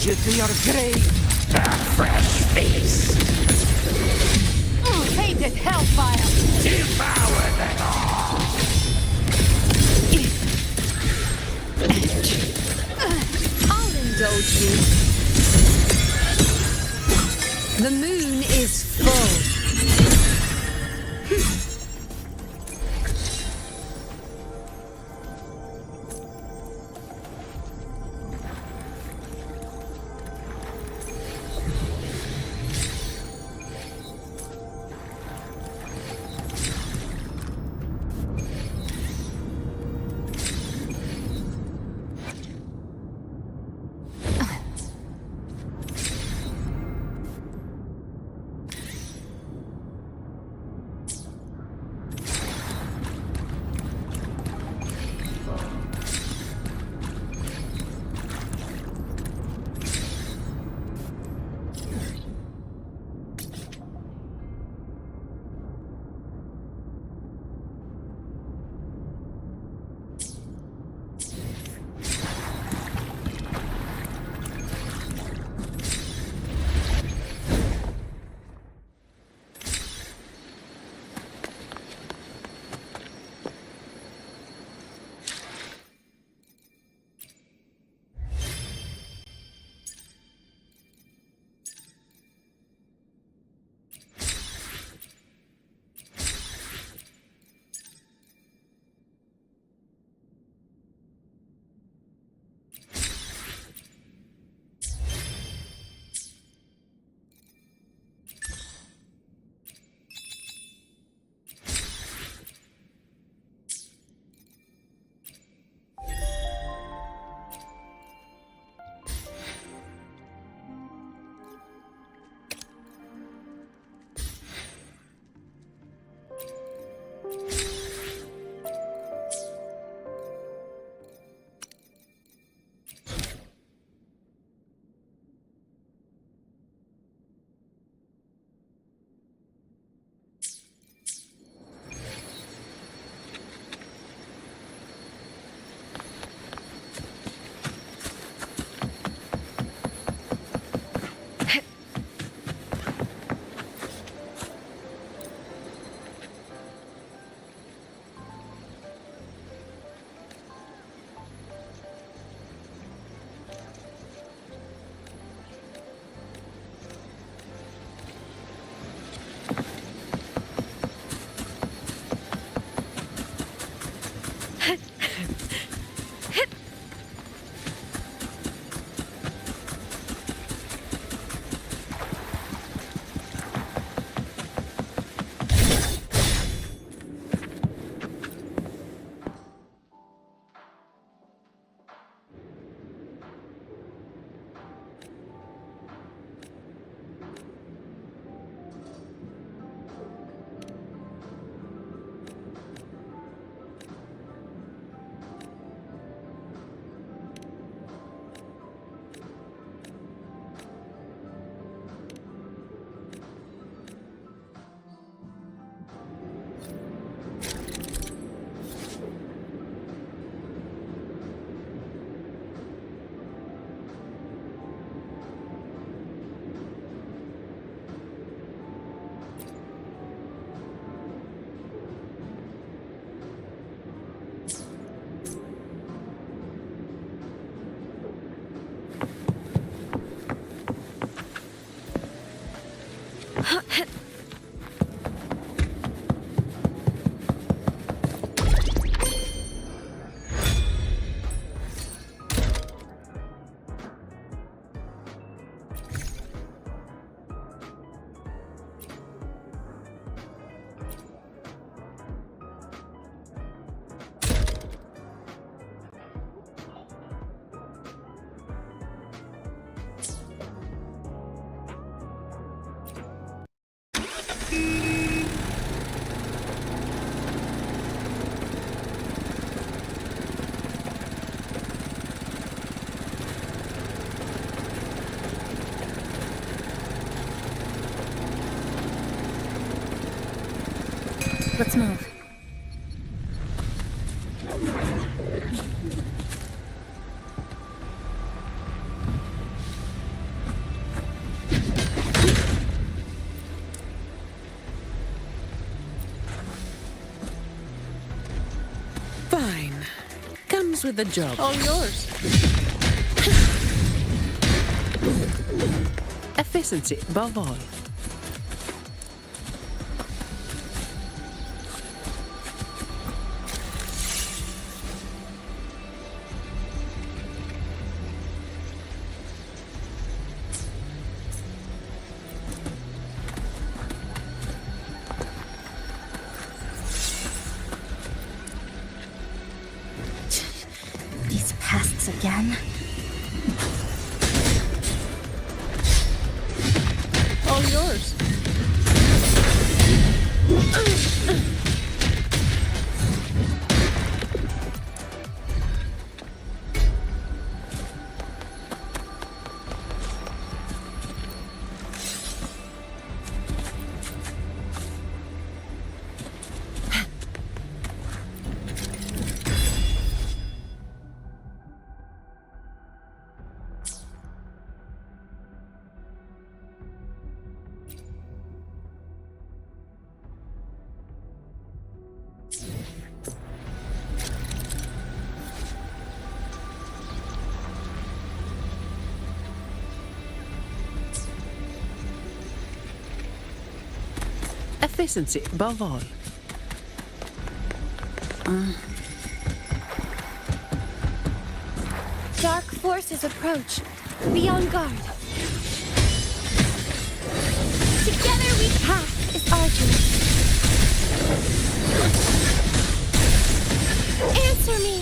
send you to your grave.
A fresh feast.
Hated hellfire!
Devour them all.
I'll indulge you. The moon is full.
Let's move.
us with the job.
All yours.
Efficiency above all.
These pests again.
All yours.
Efficiency above all.
Dark forces approach. Be on guard. Together we path is arduous. Answer me.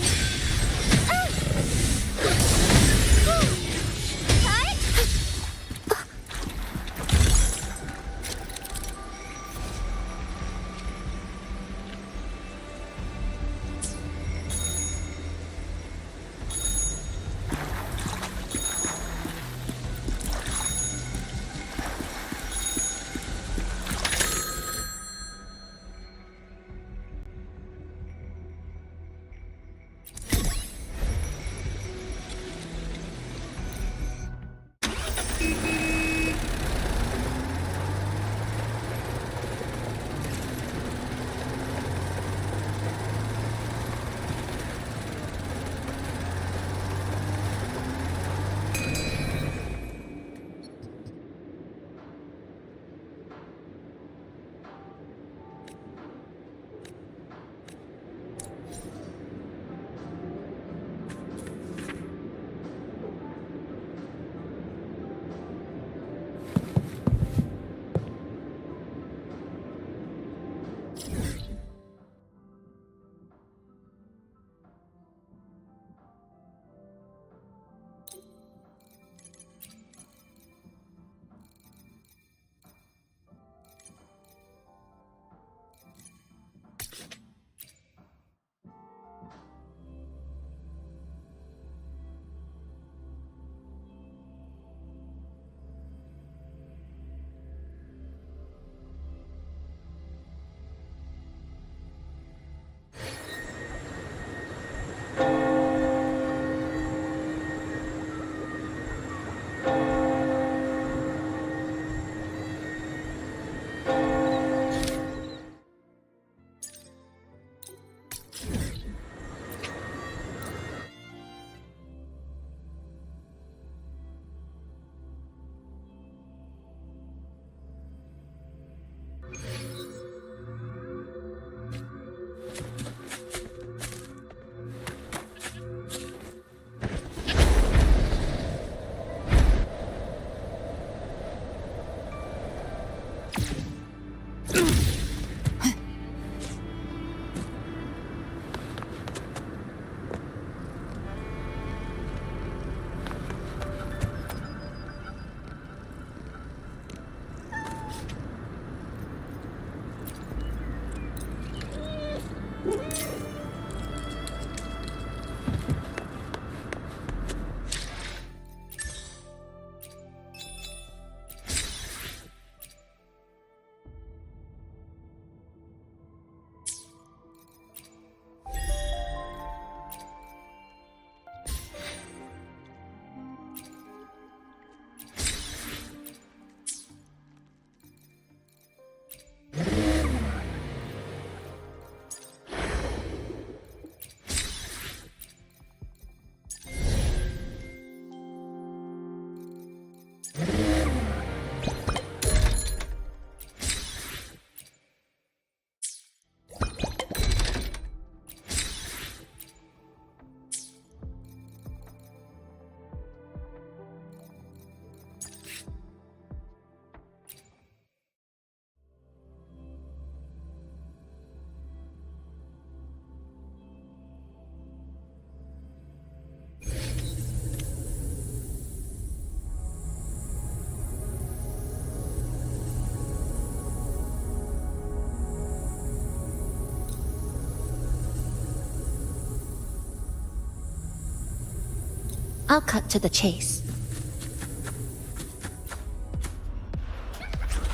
I'll cut to the chase.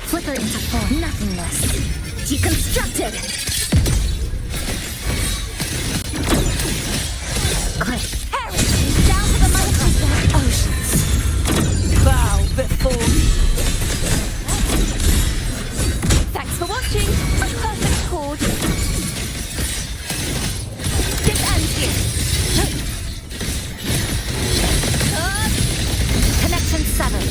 Flicker into form, nothing less. Deconstructed! Click. Harry! Down to the mother oceans.
Bow before me.
Thanks for watching. A perfect chord. This ends here. Connection severed.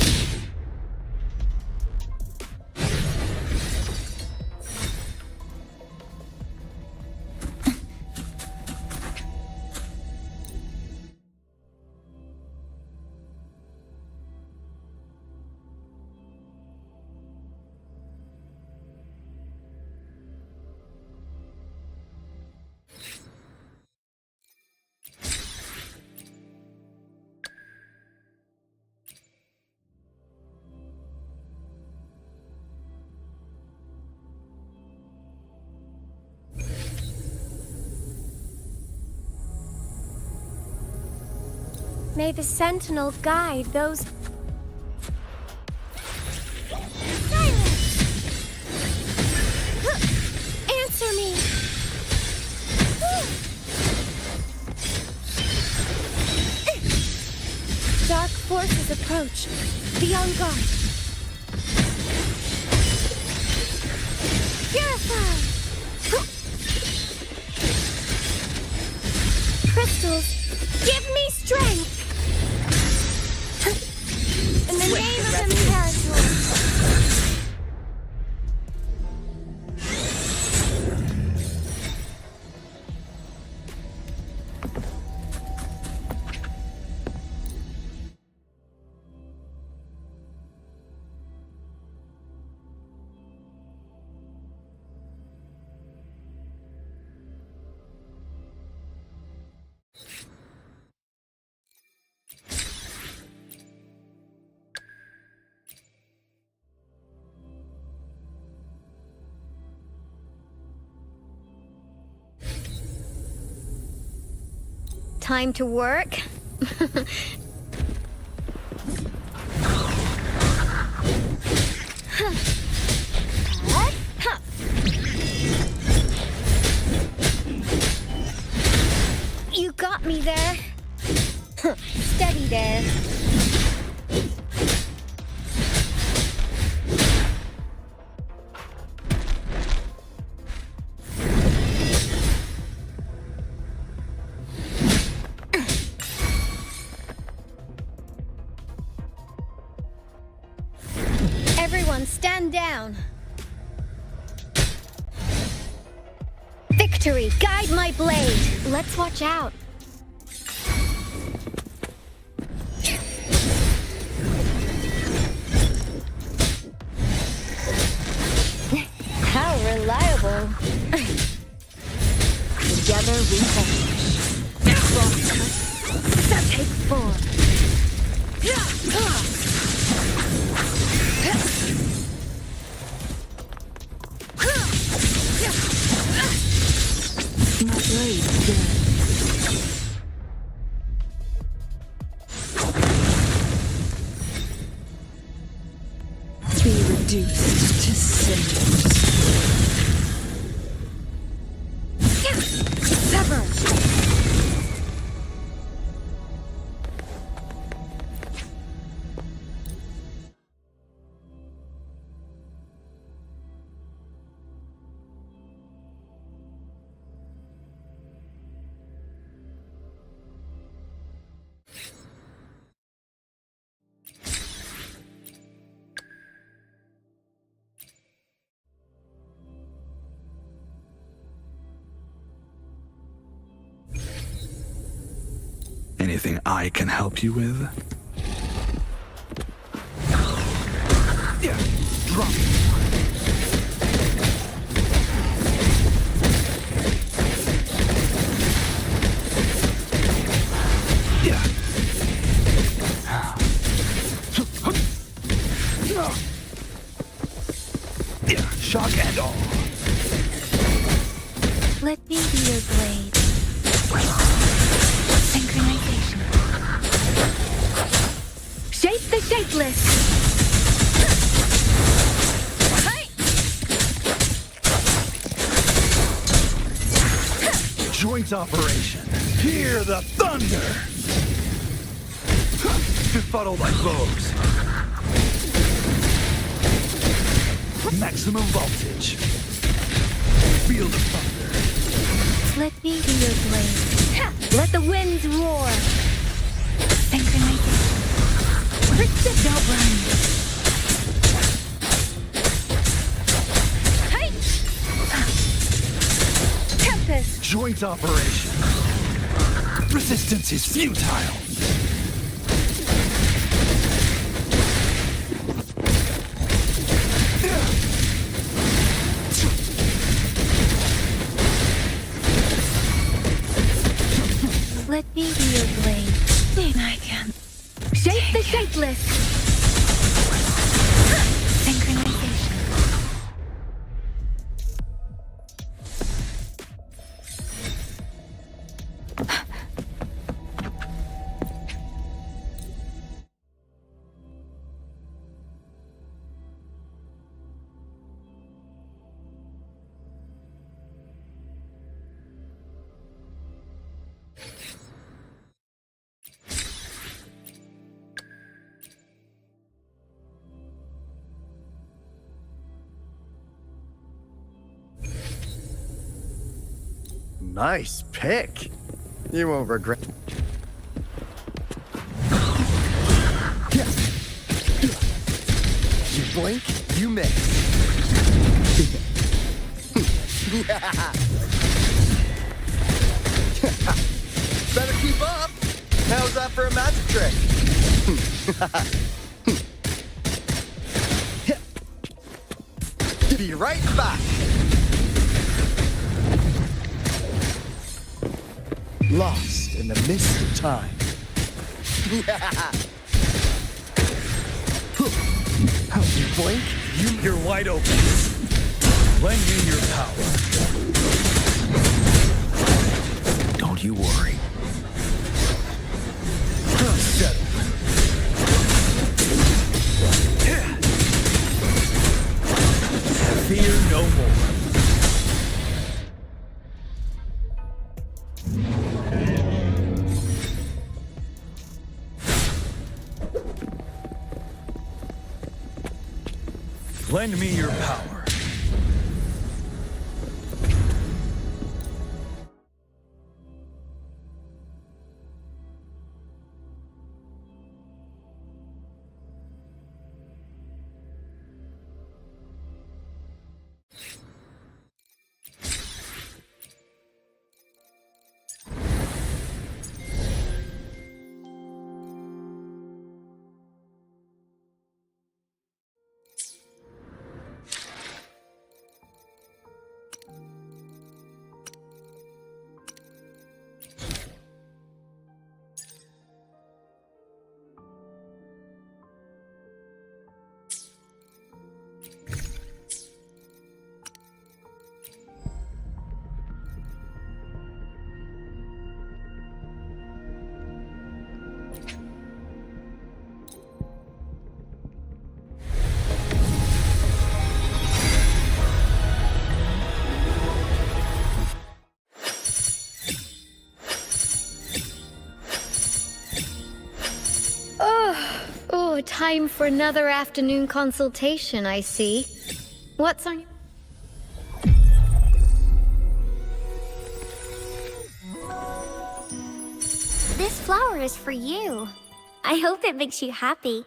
May the Sentinel guide those... Silence! Answer me! Dark forces approach. Be on guard. Purify! Crystals, give me strength! In the name of Imperator!
Time to work. You got me there. Steady there.
Everyone stand down.
Victory, guide my blade. Let's watch out. How reliable. Together we vanish. Take form.
My blade dead. Be reduced to cinders.
Sever.
Anything I can help you with? Yeah, drop it. Yeah. Yeah, shock and all.
Let me be your blade. Synchronization. Shape the shapeless!
Joint operation. Hear the thunder! Befuddle like bows. Maximum voltage. Feel the thunder.
Let me be your blade. Let the winds roar. Synchronization. Precision. Don't run. Hey! Tempest.
Joint operation. Resistance is futile.
Let me be your blade. I can. Shape the shapeless. Synchronization.
Nice pick. You won't regret. You blink, you miss. Better keep up. How's that for a magic trick? Be right back. Lost in the mist of time. How you blink?
You're wide open. Lend me your power. Don't you worry. Settle. Fear no more. Lend me your power.
Oh, time for another afternoon consultation, I see. What's on your...
This flower is for you. I hope it makes you happy.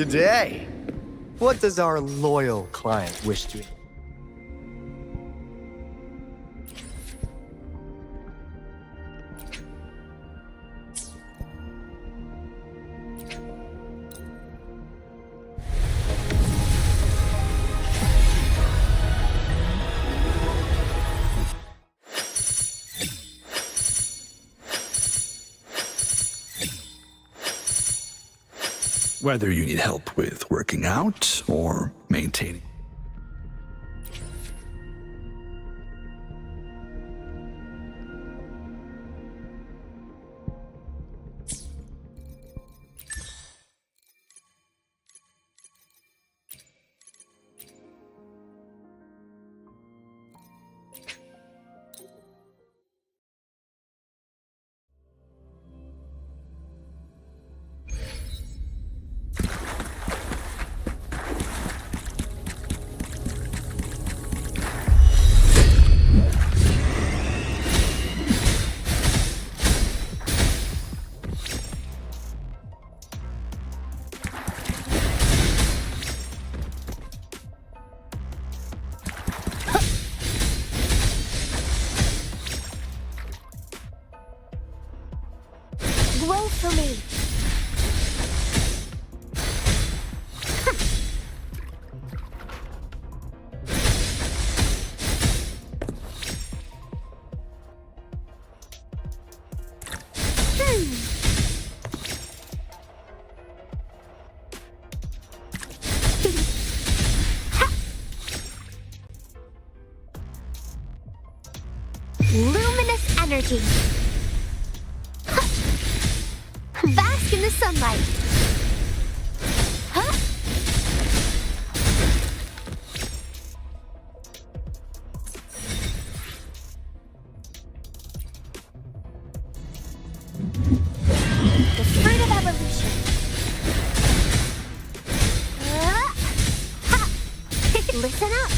G'day. What does our loyal client wish to?
Whether you need help with working out or maintaining.
Grow for me. Luminous energy. Bask in the sunlight. Huh? The fruit of evolution. Ha! Listen up.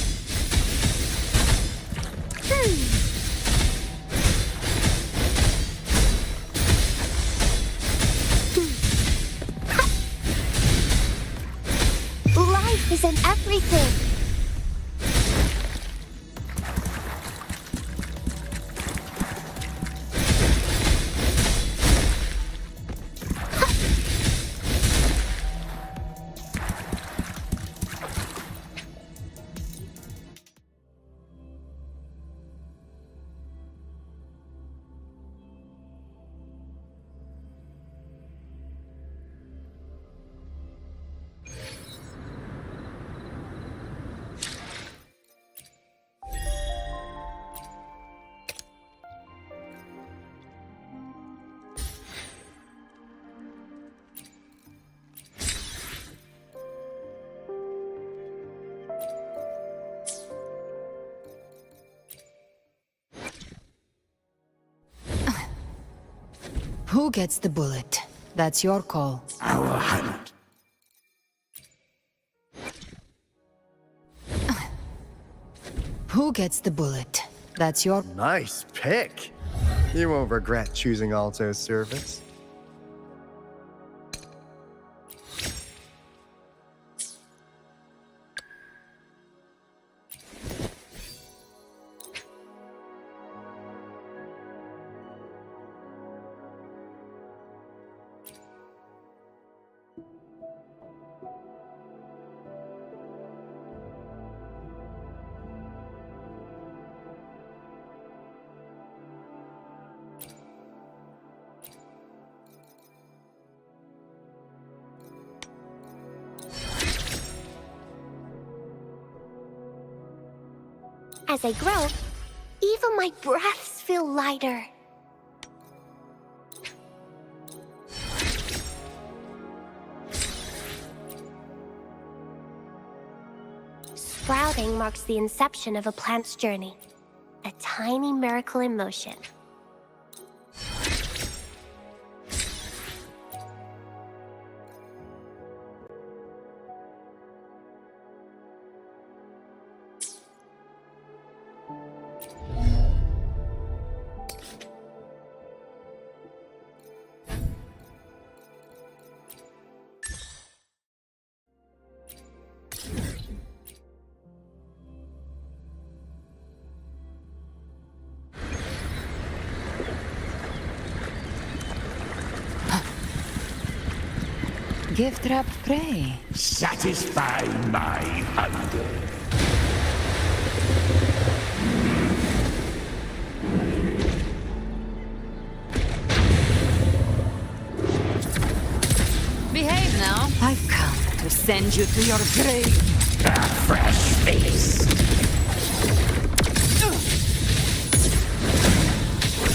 Life is in everything.
Who gets the bullet? That's your call.
Our Highland.
Who gets the bullet? That's your...
Nice pick. You won't regret choosing Alto's service.
As I grow, even my breaths feel lighter. Sprouting marks the inception of a plant's journey, a tiny miracle in motion.
Give trap prey.
Satisfy my hunger.
Behave now. I've come to send you to your grave.
A fresh feast.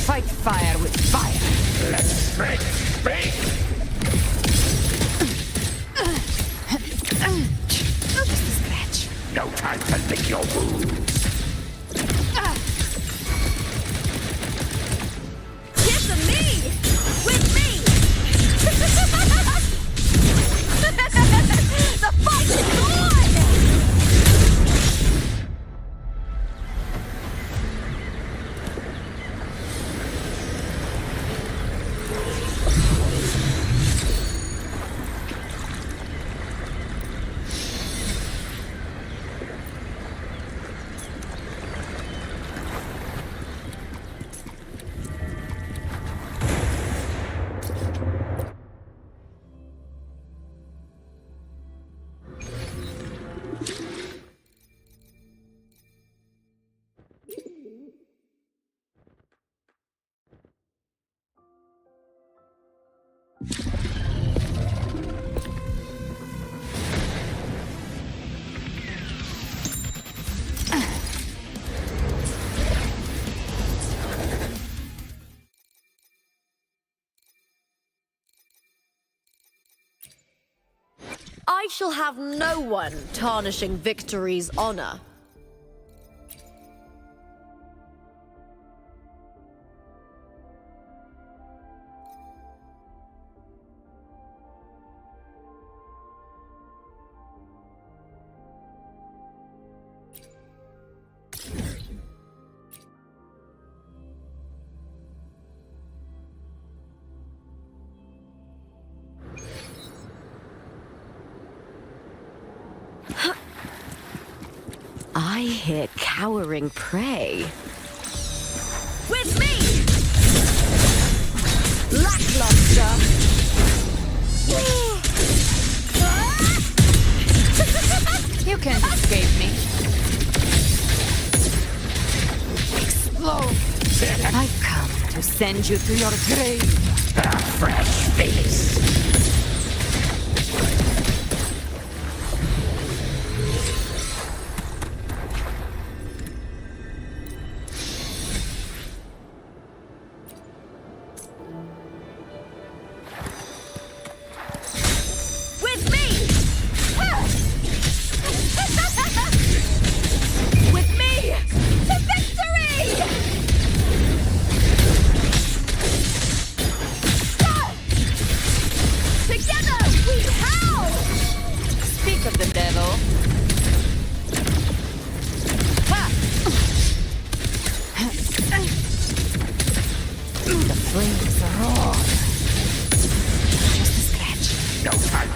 Fight fire with fire.
Let's break speak.
Just a scratch.
No time to lick your wounds.
Kiss me! With me! The fight is on!
I shall have no one tarnishing victory's honor.
I hear cowering prey.
With me!
Lackluster!
You can't escape me. Explode! I've come to send you to your grave.
A fresh feast.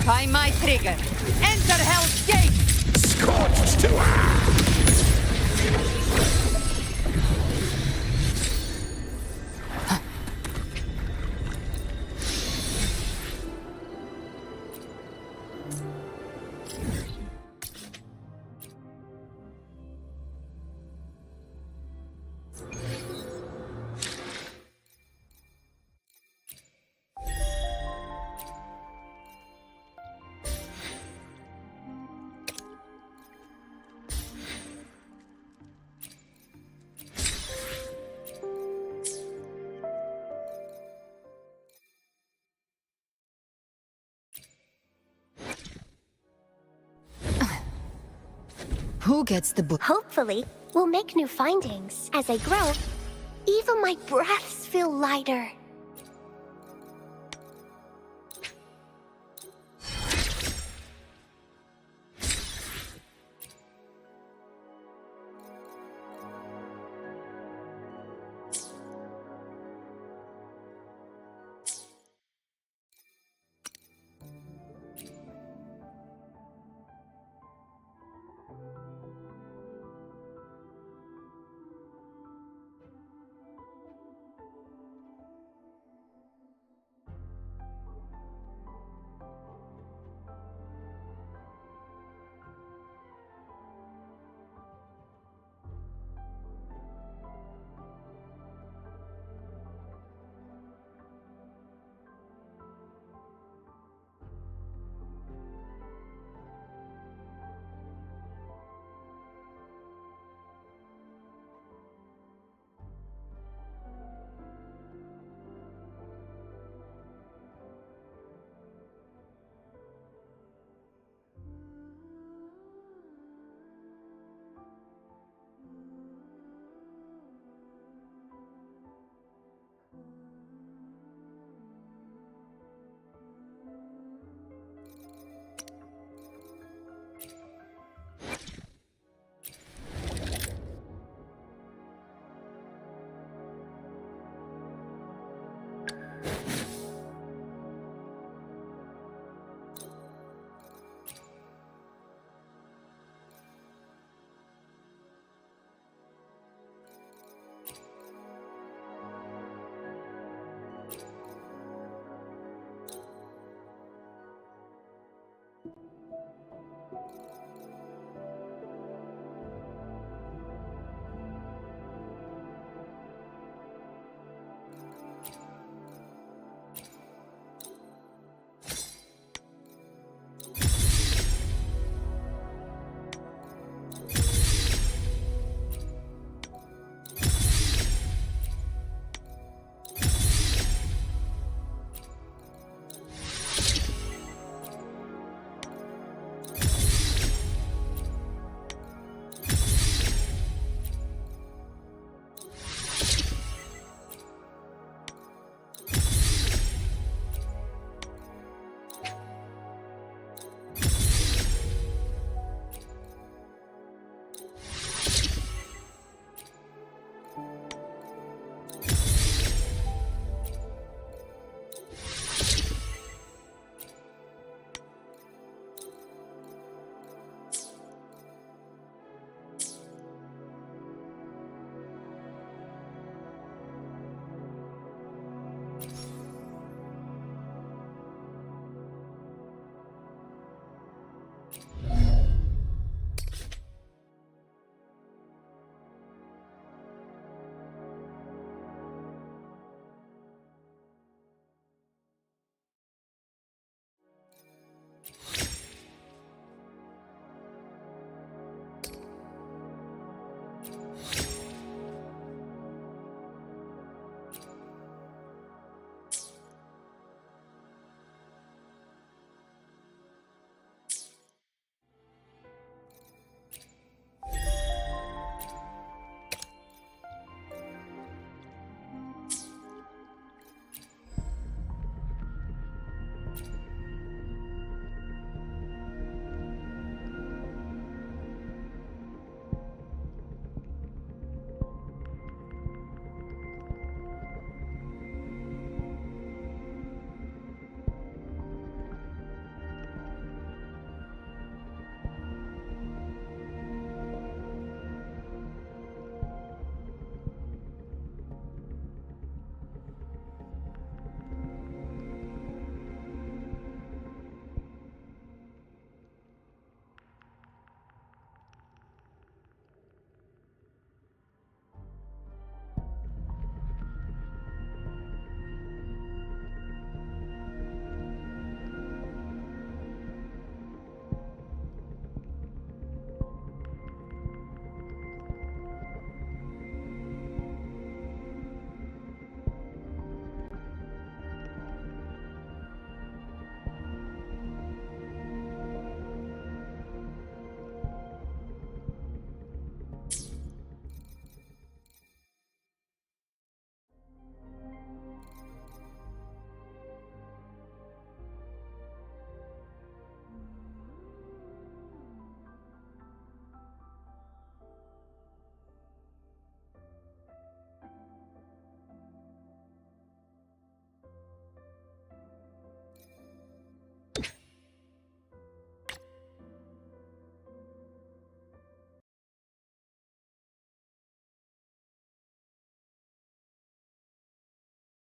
By my trigger. Enter Hell's Gate!
Scorched to earth!
Who gets the book?
Hopefully, we'll make new findings. As I grow, even my breaths feel lighter.